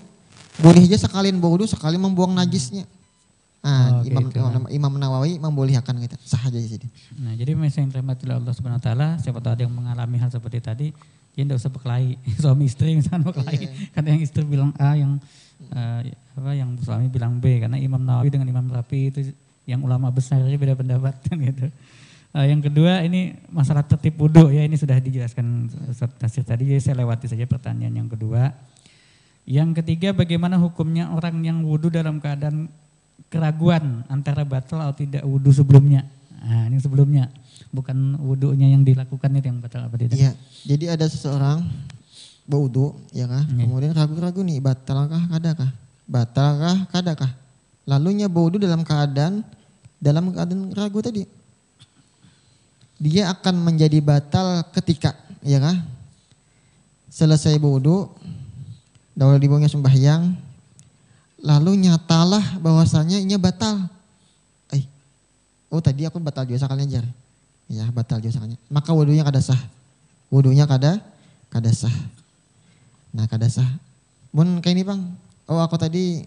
boleh aja sekalian berwudu, sekali membuang najisnya. Imam Nawawi membolehkan gitu, sah aja jadi. Nah, jadi misalnya rahmatillah Allah Subhanahu wa taala, siapa tahu ada yang mengalami hal seperti tadi, ya enggak usah berkelahi. Suami istri misalnya berkelahi. Karena yang istri bilang A, yang suami bilang B, karena Imam Nawawi dengan Imam Rafi itu yang ulama besar beda pendapat kan gitu. Yang kedua ini masalah tertib wudu ya, ini sudah dijelaskan tafsir tadi, jadi saya lewati saja pertanyaan yang kedua. Yang ketiga, bagaimana hukumnya orang yang wudu dalam keadaan keraguan antara batal atau tidak wudu sebelumnya. Nah, ini sebelumnya, bukan wudunya yang dilakukan itu yang batal apa tidak. Iya, jadi ada seseorang berwudu, ya kan? Kemudian ragu-ragu nih, batalkah kadakah? Lalunya berwudu dalam keadaan ragu tadi. Dia akan menjadi batal ketika, ya kan? Selesai berwudu, dahulu dibuangnya sembahyang, lalu nyatalah bahwasanya ini batal. Tadi aku batal juga sekalian aja. Ya, batal juga sekalian. Maka wudunya kada sah. Kada sah. Nah, kada sah. Mun kayak ini, Bang. Aku tadi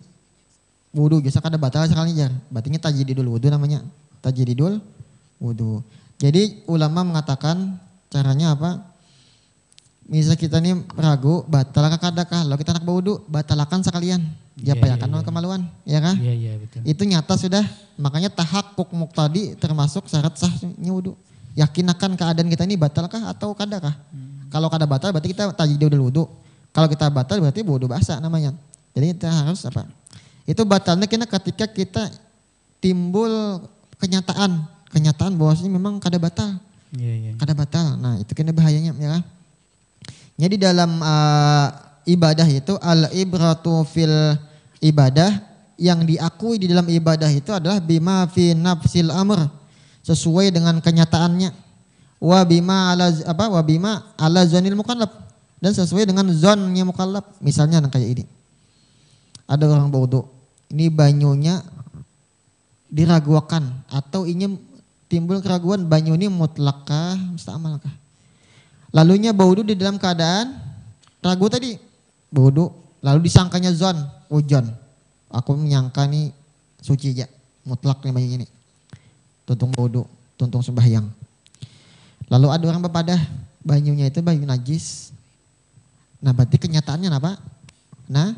wudu biasa kada batal sekalian aja. Berarti tajdidul wudu namanya. Tajdidul wudu. Jadi ulama mengatakan caranya apa? Misal kita nih ragu, batalkah kadakah? Lalu kita nak berwudu, batalkan sekalian. Akan kemaluan, ya kan? Iya, betul. Itu nyata sudah, makanya tahakkuk muqtadi termasuk syarat sahnya wudu. Yakinakan keadaan kita ini batalkah atau kadakah? Kalau kada batal berarti kita tajdidul wudu. Kalau kita batal berarti wudu basah namanya. Jadi kita harus apa? Itu batalnya ketika kita timbul kenyataan bahwasanya memang kada batal. Iya. Kada batal. Nah, itu kena bahayanya, ya kan? Jadi dalam ibadah itu al-ibratu fil ibadah, yang diakui di dalam ibadah itu adalah bima fi nafsil amr, sesuai dengan kenyataannya. Wa bima ala zanil mukallaf, dan sesuai dengan zonnya mukallaf. Misalnya kayak ini. Ada orang berwudu, ini banyunya diragukan atau ini timbul keraguan, banyu ini mutlakkah musta'malkah. Lalunya berwudu di dalam keadaan ragu tadi. Berwudu, lalu disangkanya hujan. Aku menyangka nih suci aja, mutlak nih banyak ini. Tuntung berwudu, tuntung sembahyang. Lalu ada orang berpadah, banyunya itu banyu najis. Nah, berarti kenyataannya apa? Nah,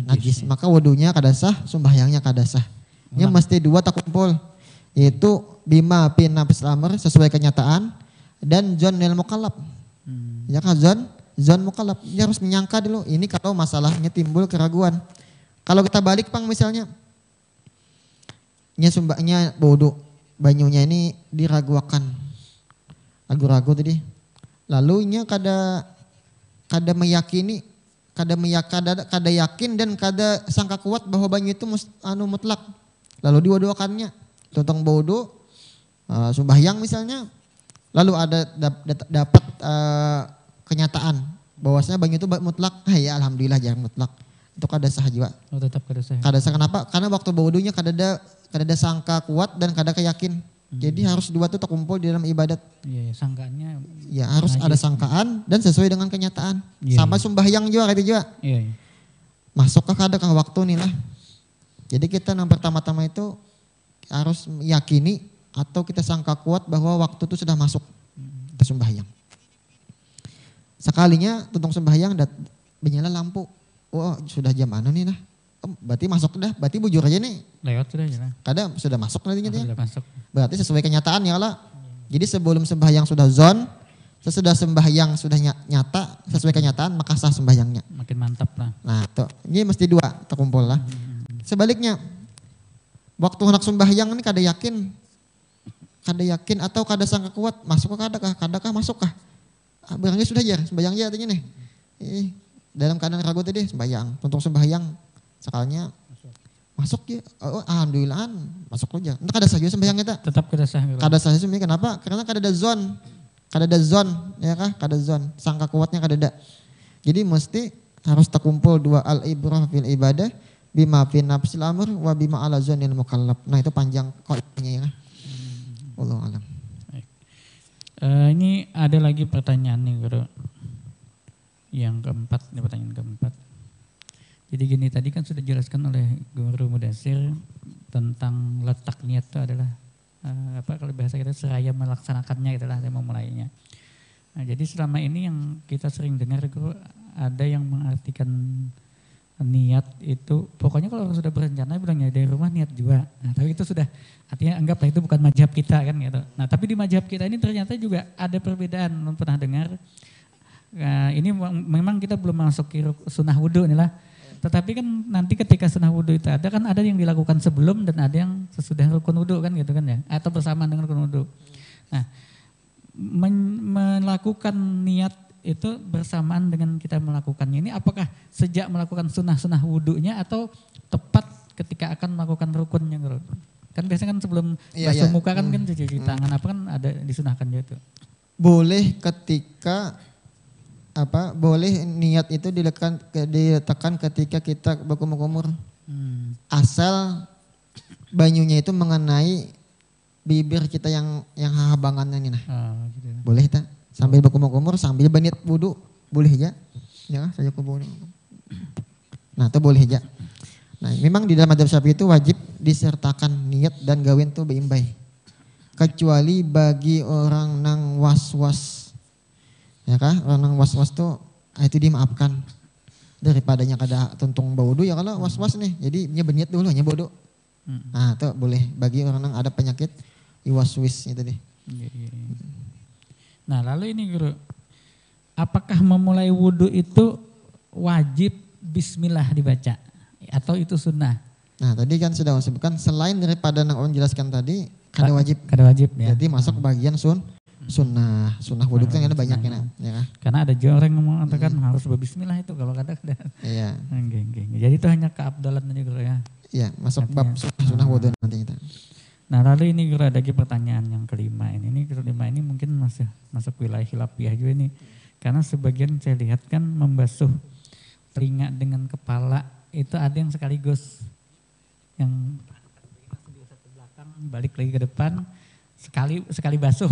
najis. Maka wudunya kada sah, sembahyangnya kada sah. Ini mesti 2 tak kumpul. Yaitu bima fi nafsil amr, sesuai kenyataan, dan zonil mukallaf. Ya kan, zon mukallaf, dia harus menyangka dulu. Ini kalau masalahnya timbul keraguan. Kalau kita balik, Pang, misalnya sumbahnya wudu, banyunya ini diragukan, ragu-ragu tadi. Lalu kada meyakini, kada yakin dan kada sangka kuat bahwa banyu itu mutlak. Lalu diwudukannya, tuntang berwudu, sembahyang misalnya, lalu ada dapat kenyataan bahwasanya banyu itu mutlak. Ya alhamdulillah jangan mutlak. Itu kada sah juga. Tetap kada sah. Kada sah kenapa? Karena waktu berwudunya kada ada sangka kuat dan kada yakin. Jadi harus 2 itu terkumpul di dalam ibadat. Iya, sangkaannya. Ya harus ada sangkaan dan sesuai dengan kenyataan. Sama sembahyang juga itu juga. Iya. Masuk ke kadakah waktu nih lah. Jadi kita yang pertama-tama itu harus yakini atau kita sangka kuat bahwa waktu itu sudah masuk kita sembahyang. Sekalinya tuntung sembahyang menyala lampu. Sudah jam anu nih nah. berarti masuk dah, berarti bujur aja nih. Lewat sudah ya. Kadang sudah masuk nanti gitu ya. Sudah masuk. Berarti sesuai kenyataan ya Allah. Jadi sebelum sembahyang sudah zon, sesudah sembahyang sudah nyata, sesuai kenyataan maka sah sembahyangnya. Makin mantap lah. Nah tuh, ini mesti dua terkumpul lah. Sebaliknya, waktu hendak sembahyang ini kada yakin atau kada sangka kuat, masuk ke kadakah masuk kah? Barangnya sudah jar, sembahyang aja artinya nih. Dalam keadaan ragu tadi sembahyang, tuntung sembahyang, sekalinya masuk ya, alhamdulillah masuk aja. Entah kada sah juga sembahyang kita. Tetap kada sah. Kada sah sembahyang kenapa? Karena kada ada zon, ya kah? Kada zon, sangka kuatnya kada ada. Jadi mesti harus terkumpul dua al-ibrah fil ibadah bima fi nafsil amr wa bima ala zonil mukallaf. Nah itu panjang kodenya ya. Wallahu alam. Ini ada lagi pertanyaan nih Guru. Yang keempat, ini pertanyaan keempat. Jadi gini, tadi kan sudah dijelaskan oleh Guru Mudasir tentang letak niat itu adalah kalau bahasa kita seraya melaksanakannya itulah yang memulainya. Nah, jadi selama ini yang kita sering dengar Guru, ada yang mengartikan niat itu pokoknya kalau sudah berencana bilangnya dari rumah niat juga. Nah, tapi itu sudah artinya anggaplah itu bukan mazhab kita kan gitu. Nah, tapi di mazhab kita ini ternyata juga ada perbedaan. Belum pernah dengar. Nah, ini memang kita belum masuk ke sunnah wudhu inilah. Tetapi kan nanti ketika sunnah wudhu itu ada kan ada yang dilakukan sebelum dan ada yang sesudah rukun wudhu kan gitu kan ya. Atau bersamaan dengan rukun wudhu. Nah, melakukan niat itu bersamaan dengan kita melakukannya ini apakah sejak melakukan sunnah wudhunya atau tepat ketika akan melakukan rukunnya Guru? Kan biasanya kan sebelum basuh muka kan cuci tangan apa kan ada disunahkan gitu. Boleh ketika boleh niat itu diletakkan ketika kita berkumur-kumur. Asal banyunya itu mengenai bibir kita yang habangannya ini nah. Gitu. Boleh tak? Sambil berkumur-kumur sambil berniat wudu boleh aja. Ya, saya kubur. Nah, itu boleh aja. Nah, memang di dalam mazhab Syafi'i itu wajib disertakan niat dan gawin itu beimbai. Kecuali bagi orang nang was-was. Ya kah? Orang nang was-was tuh itu dimaafkan. Daripadanya kada tuntung baudu ya kalau was-was nih. Jadi dia berniat dulu hanya bodoh. Nah, itu boleh bagi orang nang ada penyakit iwaswis itu deh. Nah, lalu ini Guru. Apakah memulai wudhu itu wajib bismillah dibaca atau itu sunnah? Nah, tadi kan sudah disebutkan selain daripada yang orang jelaskan tadi kada wajib. Kada wajib ya. Jadi masuk bagian sunnah wudhu kan ada banyak ya. Karena ada juga orang yang mengatakan harus berbismillah itu kalau kadang. Iya. Jadi itu hanya keabdalan aja Guru ya. Iya, masuk bab sunnah wudhu nanti kita. Nah, lalu ini Guru ada lagi pertanyaan yang kelima ini. Ini kelima ini mungkin masih masuk wilayah khilafiyah juga ini. Karena sebagian saya lihat kan membasuh telinga dengan kepala itu ada yang sekaligus yang satu belakang balik lagi ke depan sekali basuh.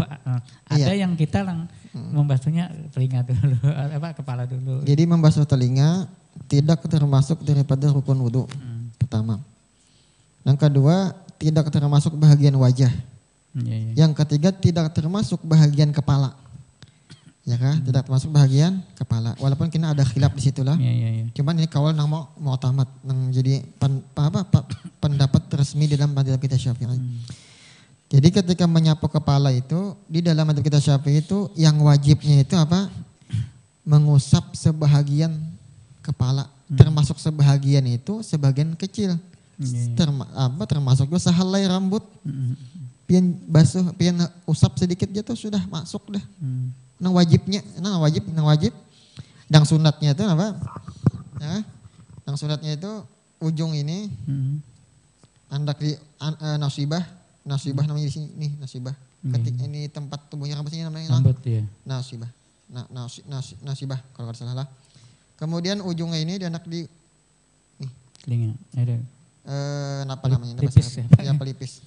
Ada yang kita membasuhnya telinga dulu kepala dulu. Jadi membasuh telinga tidak termasuk daripada rukun wudu. Pertama. Yang kedua tidak termasuk bahagian wajah. Yang ketiga tidak termasuk bahagian kepala. Ya kan? Tidak termasuk bahagian kepala. Walaupun kita ada khilaf di situlah. Cuman ini kaul nang mau tamat nang jadi pendapat resmi dalam mazhab kita Syafi'i. Jadi ketika menyapu kepala itu di dalam mazhab kita Syafi'i itu yang wajibnya itu apa? Mengusap sebahagian kepala. Termasuk sebahagian itu sebagian kecil. Termasuk juga sehelai rambut. Pian basuh, pian usap sedikit aja tuh sudah masuk dah. Nang wajibnya, nang wajib. Dan sunatnya itu apa? Ya, yang sunatnya itu ujung ini andak di nasibah namanya di sini nih nasibah. Ketik ini tempat tubuhnya rambutnya namanya rambut ya. Nasibah. Nasibah kalau nggak salah lah. Kemudian ujungnya ini dianak di nih telinga. Ada. Apa namanya? Pelipis ya pelipis.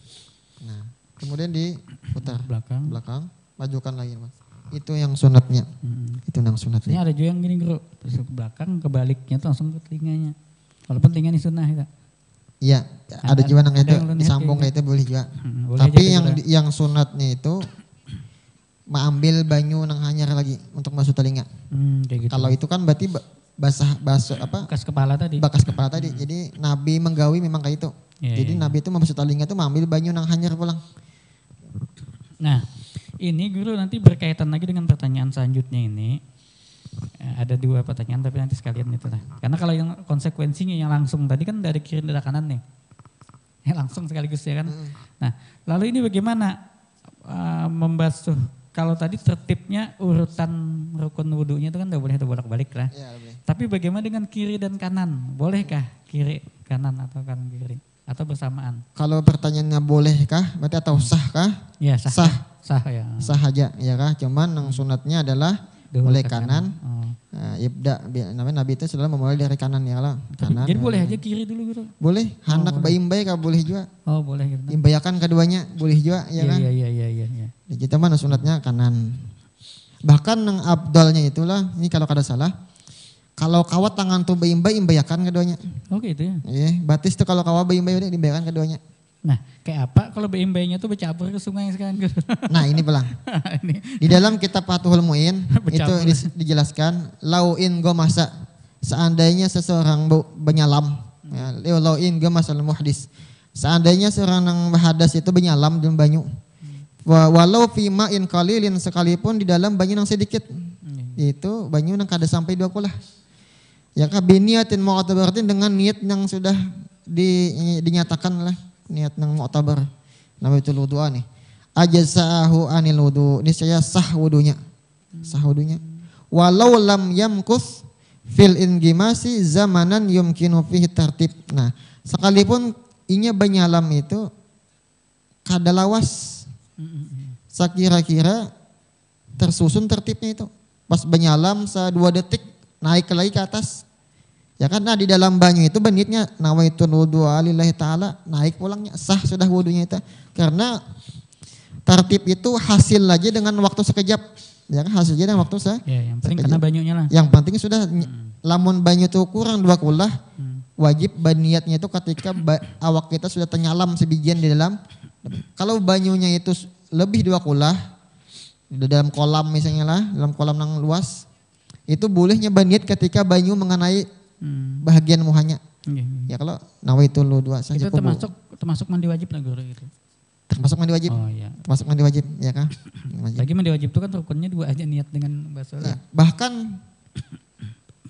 Nah, kemudian diputar belakang, majukan lagi Mas. Itu yang sunatnya. Itu yang sunatnya. Ini ada juga yang gini Guru, terus ke belakang kebaliknya tuh langsung ke telinganya. Walaupun telinga ini sunnah itu. Iya, ada juga yang itu disambung kayak itu boleh juga. Tapi yang sunatnya itu mengambil banyu nang hanyar lagi untuk masuk telinga. Kayak gitu. Kalau itu kan berarti basuh apa? Bekas kepala tadi. Bekas kepala tadi. Jadi Nabi menggawi memang kayak itu. Jadi Nabi itu membasuh telinga itu mengambil banyu nang hanyar pulang. Nah, ini guru nanti berkaitan lagi dengan pertanyaan selanjutnya ini. Ada 2 pertanyaan tapi nanti sekalian itu lah. Karena kalau yang konsekuensinya yang langsung tadi kan dari kiri dari kanan nih. Langsung sekaligus ya kan. Nah, lalu ini bagaimana membasuh? Kalau tadi tertibnya urutan rukun wudunya itu kan udah boleh bolak-balik lah. Ya, boleh. Tapi bagaimana dengan kiri dan kanan? Bolehkah kiri kanan atau kanan kiri atau bersamaan? Kalau pertanyaannya bolehkah berarti atau sahkah? Ya sah. Sah ya. Sah aja ya kah? Cuman yang sunatnya adalah mulai kanan. Ibda namanya Nabi itu selalu memulai dari kanan ya lah. Kanan. Jadi boleh aja kiri dulu gitu. Boleh. Hanak baimbai kah boleh juga. Oh, boleh gitu. Imbayakan keduanya boleh juga ya kan? Iya. Kita mana sunatnya kanan. Bahkan yang abdalnya itulah ini kalau kada salah. Kalau kawat tangan tuh baimbai imbayakan keduanya. Oh gitu ya. Iya, batis tuh kalau kawat baimbai udah imbayakan keduanya. Nah, kayak apa kalau BMB-nya tuh bercampur ke sungai sekarang gitu. Nah, ini belang. Di dalam kitab Fathul Muin itu dijelaskan lauin gomasa seandainya seseorang benyalam ya, lauin gomasa muhdis. Seandainya seorang yang berhadas itu benyalam dalam banyu. Walau fima in qalilin sekalipun di dalam banyu yang sedikit. Itu banyu yang kada sampai 2 kulah. Ya kah biniatin mu'tabaratin dengan niat yang sudah dinyatakan lah. Niat nang mu'tabar. Nama itu wudu nih. Ajazahu anil wudu. Ini saya sah wudunya. Sah wudunya. Walau lam yamkus fil ingimasi zamanan yumkinu fihi tartib. Nah, sekalipun inya banyalam itu kada lawas. Sekira-kira tersusun tertibnya itu. Pas banyalam 2 detik naik lagi ke atas. Ya karena di dalam banyu itu benitnya nawaitun wudu lillahi ta'ala naik pulangnya sah sudah wudunya itu. Karena tartib itu hasil aja dengan waktu sekejap. Ya kan hasilnya dengan waktu ya, yang penting karena banyunya lah. Yang penting sudah lamun banyu itu kurang 2 kulah wajib baniatnya itu ketika awak kita sudah tenyalam sebijian di dalam. Kalau banyunya itu lebih 2 kulah di dalam kolam misalnya lah, dalam kolam yang luas itu bolehnya baniat ketika banyu mengenai bahagian muhanya. Ya kalau nawaitul wudu saja. Itu termasuk mandi wajib lah guru itu. Termasuk mandi wajib. Oh iya. Termasuk mandi wajib ya kan. Lagi mandi wajib itu kan rukunnya 2 aja niat dengan basuh. Ya, bahkan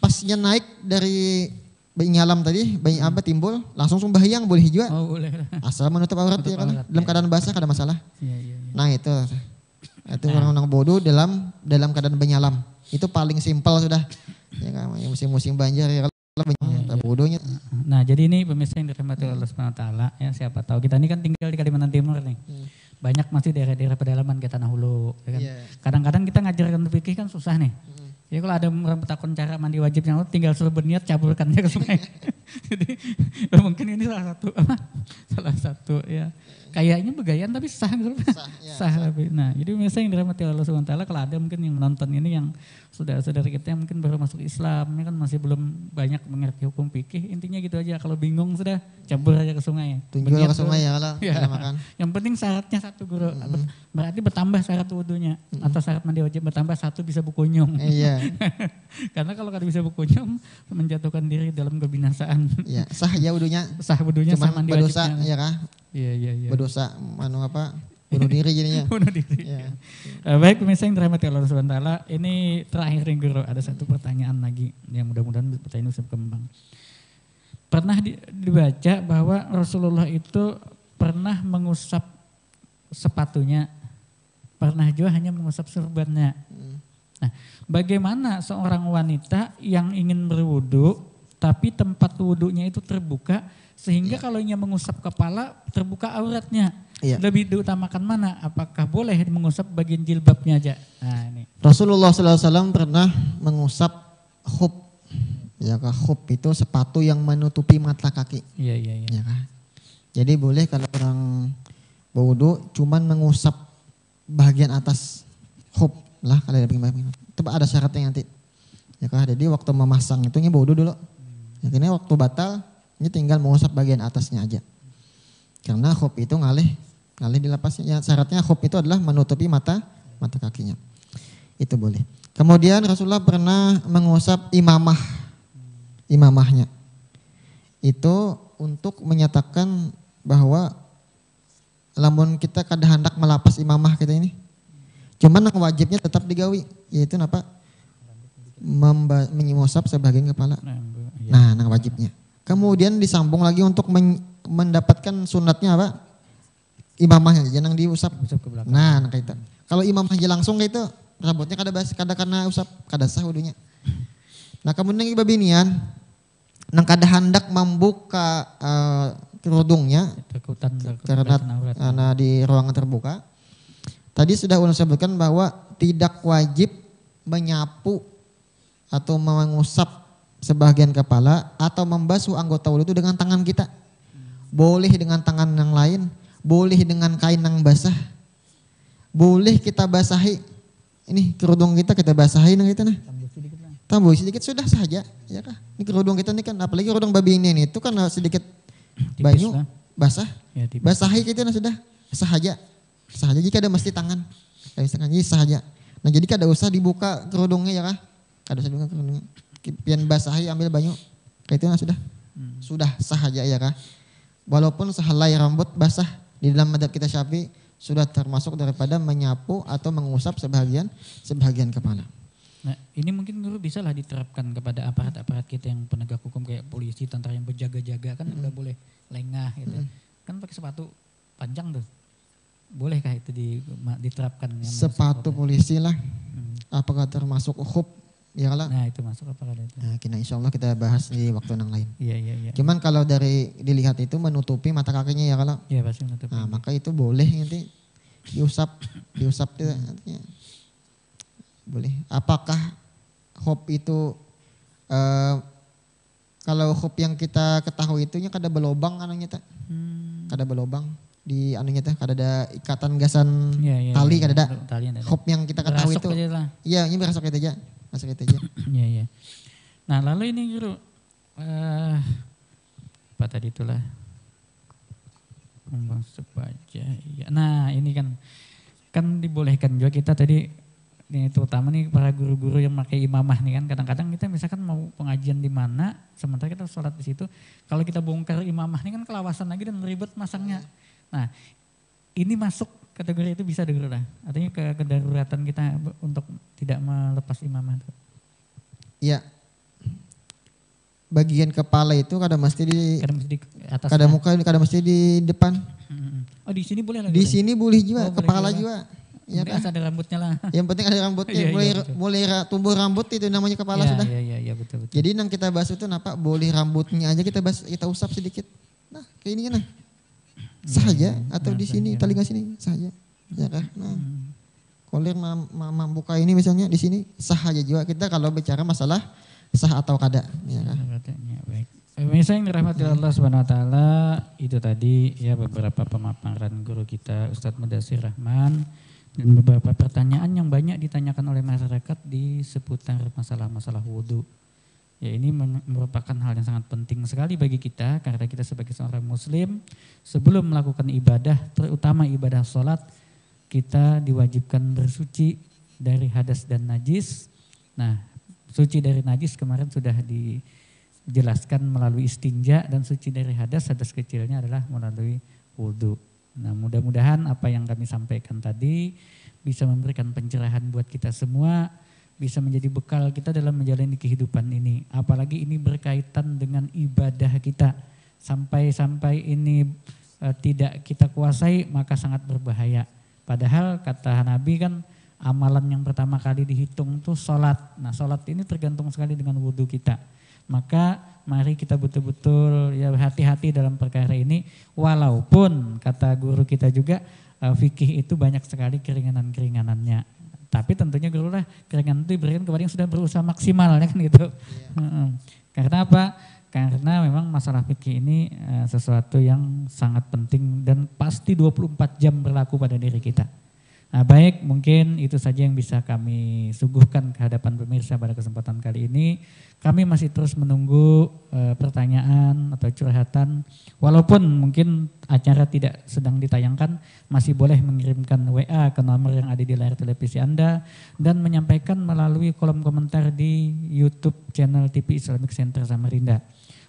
pasnya naik dari bayi nyalam tadi, bayi apa timbul langsung sumbahyang boleh juga. Oh boleh. Asal menutup aurat ya kan. Dalam keadaan basah kada masalah. Iya. Nah itu orang-orang bodoh dalam keadaan benyalam. Itu paling simpel sudah. Ya kan musim-musim banjir ya bodohnya. Nah, jadi ini pemirsa yang dirahmati Allah Subhanahu wa taala ya, siapa tahu kita ini kan tinggal di Kalimantan Timur nih. Banyak masih daerah-daerah pedalaman kayak Tanah Hulu ya kan. Kadang-kadang kita ngajarkan fikih kan susah nih. Jadi kalau ada orang bertakon cara mandi wajibnya tinggal suruh berniat caburkannya ke sungai. Jadi mungkin ini salah satu ya. Kayaknya begayaan tapi sah sah. Nah, jadi misalnya yang dirahmati Allah Subhanahu wa taala kalau ada mungkin yang menonton ini yang saudara-saudara kita yang mungkin baru masuk Islam, ya kan masih belum banyak mengerti hukum fikih, intinya gitu aja. Kalau bingung sudah cabur aja ke sungai. Tunjuk ke sungai ya kalau makan. Yang penting syaratnya 1 guru. Berarti bertambah syarat wudunya atau syarat mandi wajib bertambah 1 bisa berkunjung. Iya. Karena kalau kada bisa berkunjung menjatuhkan diri dalam kebinasaan. Iya, sah ya wudunya. Sah wudunya sama mandi berdosa wajibnya. ya kah? Iya. Berdosa bunuh diri jadinya. Bunuh diri. Ya. Baik pemirsa yang dirahmati Allah Subhanahu wa taala, ini terakhir nih guru, ada 1 pertanyaan lagi yang mudah-mudahan pertanyaan bisa berkembang. Pernah dibaca bahwa Rasulullah itu pernah mengusap sepatunya, pernah juga hanya mengusap surbannya. Nah, bagaimana seorang wanita yang ingin berwudu tapi tempat wudunya itu terbuka sehingga kalau ia mengusap kepala terbuka auratnya. Lebih diutamakan mana? Apakah boleh mengusap bagian jilbabnya aja? Nah, ini. Rasulullah SAW pernah mengusap khuf. Ya kah, khuf itu sepatu yang menutupi mata kaki. Iya. Ya kah? Jadi boleh kalau orang berwudu cuman mengusap bagian atas khuf lah kalau ada syaratnya nanti. Ya kah? Jadi waktu memasang itu berwudu dulu. Ini waktu batal ini tinggal mengusap bagian atasnya aja. Karena khuf itu ngalih dilapasnya. Syaratnya khuf itu adalah menutupi mata kakinya. Itu boleh. Kemudian Rasulullah pernah mengusap imamah. imamahnya. Itu untuk menyatakan bahwa lamun kita kada hendak melapas imamah kita ini. Cuman yang wajibnya tetap digawi, yaitu apa? Menyusap sebagian kepala. Nah, yang wajibnya. Kemudian disambung lagi untuk mendapatkan sunatnya apa? Imamahnya jangan diusap. Nah, kayak itu. Kalau imamahnya langsung kayak itu, rambutnya kada karena usap, kada sah wudunya. Nah, kemudian yang babinian nang kada hendak membuka kerudungnya karena di ruangan terbuka. Tadi sudah ulun sebutkan bahwa tidak wajib menyapu atau mengusap sebagian kepala atau membasuh anggota wudu itu dengan tangan kita. Boleh dengan tangan yang lain, boleh dengan kain yang basah. Boleh kita basahi ini kerudung kita basahi gitu nah. Tambah sedikit sudah saja, ya kah? Ini kerudung kita ini kan apalagi kerudung babi ini itu kan sedikit banyu basah. Ya, basahi kita nah sudah sahaja. Sahaja jika ada mesti tangan. Kayak misalkan ini sahaja. Nah, jadi kada usah dibuka kerudungnya ya kah? Kada usah dibuka kerudungnya. Pian basahi ambil banyu. Kayak itu nah sudah. Sudah sahaja ya kah? Walaupun sehelai rambut basah di dalam madhab kita Syafi'i sudah termasuk daripada menyapu atau mengusap sebagian kepala. Nah, ini mungkin guru bisa lah diterapkan kepada aparat-aparat kita yang penegak hukum kayak polisi, tentara yang berjaga-jaga kan nggak boleh lengah gitu. Kan pakai sepatu panjang tuh. Bolehkah itu diterapkan? Sepatu polisi lah. Apakah termasuk khuf? Ya lah. Nah, itu masuk apakah itu? Nah, insya Allah kita bahas di waktu yang lain. Iya. Cuman kalau dari dilihat itu menutupi mata kakinya ya kalau. Iya pasti menutupi. Nah, maka itu boleh nanti diusap itu artinya. Boleh. Apakah khuf itu kalau khuf yang kita ketahui itunya kada berlobang anunya tak? Kada berlobang di anunya teh kada ada ikatan gasan tali kada ada. Khuf yang kita ketahui itu. Iya, ini berasuk itu aja. Masuk itu aja. Iya. Nah, lalu ini guru apa tadi itulah membasuh wajah. Iya. Nah, ini kan dibolehkan juga kita tadi ini terutama nih para guru-guru yang pakai imamah nih kan kadang-kadang kita misalkan mau pengajian di mana sementara kita sholat di situ kalau kita bongkar imamah ini kan kelawasan lagi dan ribet masangnya. Nah, ini masuk kategori itu bisa dulu lah. Artinya kedaruratan kita untuk tidak melepas imamah itu. Iya. Bagian kepala itu kada mesti di atas. Kada muka, kada mesti di depan. Oh, di sini boleh lagi. Di sini boleh juga, kepala juga. Ya kan? Ada rambutnya lah. Yang penting ada rambutnya, mulai tumbuh rambut itu namanya kepala sudah. Iya betul. Jadi yang kita bahas itu napa boleh rambutnya aja kita usap sedikit. Nah, kayak ini kan nah. Sahaja atau di sini telinga sini sahaja. Ya kan? Nah. Kolir membuka ini misalnya di sini sahaja juga kita kalau bicara masalah sah atau kada ya kan. Baik. Pemirsa yang dirahmati Allah Subhanahu wa taala, itu tadi ya beberapa pemaparan guru kita Ustadz Mudassir Rahman dan beberapa pertanyaan yang banyak ditanyakan oleh masyarakat di seputar masalah-masalah wudu. Ya, ini merupakan hal yang sangat penting sekali bagi kita karena kita sebagai seorang muslim sebelum melakukan ibadah, terutama ibadah sholat, kita diwajibkan bersuci dari hadas dan najis. Nah, suci dari najis kemarin sudah dijelaskan melalui istinja dan suci dari hadas kecilnya adalah melalui wudu. Nah, mudah-mudahan apa yang kami sampaikan tadi bisa memberikan pencerahan buat kita semua, bisa menjadi bekal kita dalam menjalani kehidupan ini. Apalagi ini berkaitan dengan ibadah kita. Sampai-sampai ini tidak kita kuasai maka sangat berbahaya. Padahal kata Nabi kan amalan yang pertama kali dihitung itu sholat. Nah, sholat ini tergantung sekali dengan wudhu kita. Maka mari kita betul-betul ya hati-hati dalam perkara ini. Walaupun kata guru kita juga fikih itu banyak sekali keringanan-keringanannya. Tapi tentunya guru lah keringanan itu diberikan kepada yang sudah berusaha maksimal ya kan gitu. Iya. Karena apa? Karena memang masalah fikih ini sesuatu yang sangat penting dan pasti 24 jam berlaku pada diri kita. Nah, baik, mungkin itu saja yang bisa kami suguhkan ke hadapan pemirsa pada kesempatan kali ini. Kami masih terus menunggu pertanyaan atau curhatan. Walaupun mungkin acara tidak sedang ditayangkan, masih boleh mengirimkan WA ke nomor yang ada di layar televisi Anda dan menyampaikan melalui kolom komentar di YouTube channel TV Islamic Center Samarinda.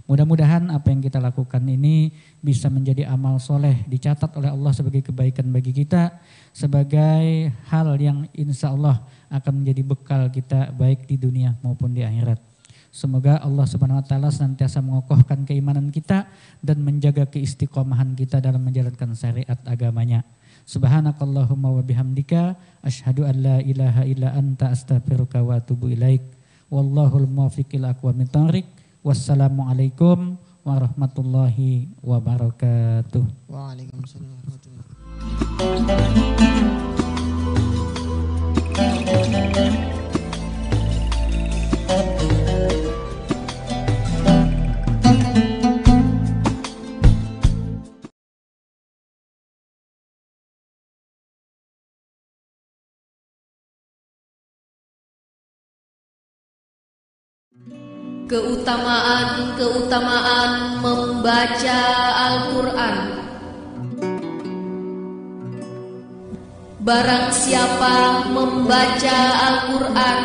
Mudah-mudahan apa yang kita lakukan ini bisa menjadi amal soleh, dicatat oleh Allah sebagai kebaikan bagi kita, sebagai hal yang insya Allah akan menjadi bekal kita baik di dunia maupun di akhirat. Semoga Allah Subhanahu wa taala senantiasa mengokohkan keimanan kita dan menjaga keistiqomahan kita dalam menjalankan syariat agamanya. Subhanakallahumma wa bihamdika asyhadu an la ilaha illa anta astaghfiruka wa atubu ilaik. Wallahul muwaffiq ila aqwamit thoriq. Wassalamualaikum warahmatullahi wabarakatuh. Waalaikumsalam warahmatullahi Keutamaan membaca Al-Quran. Barang siapa membaca Al-Quran,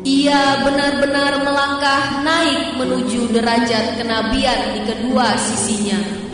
ia benar-benar melangkah naik menuju derajat kenabian di kedua sisinya.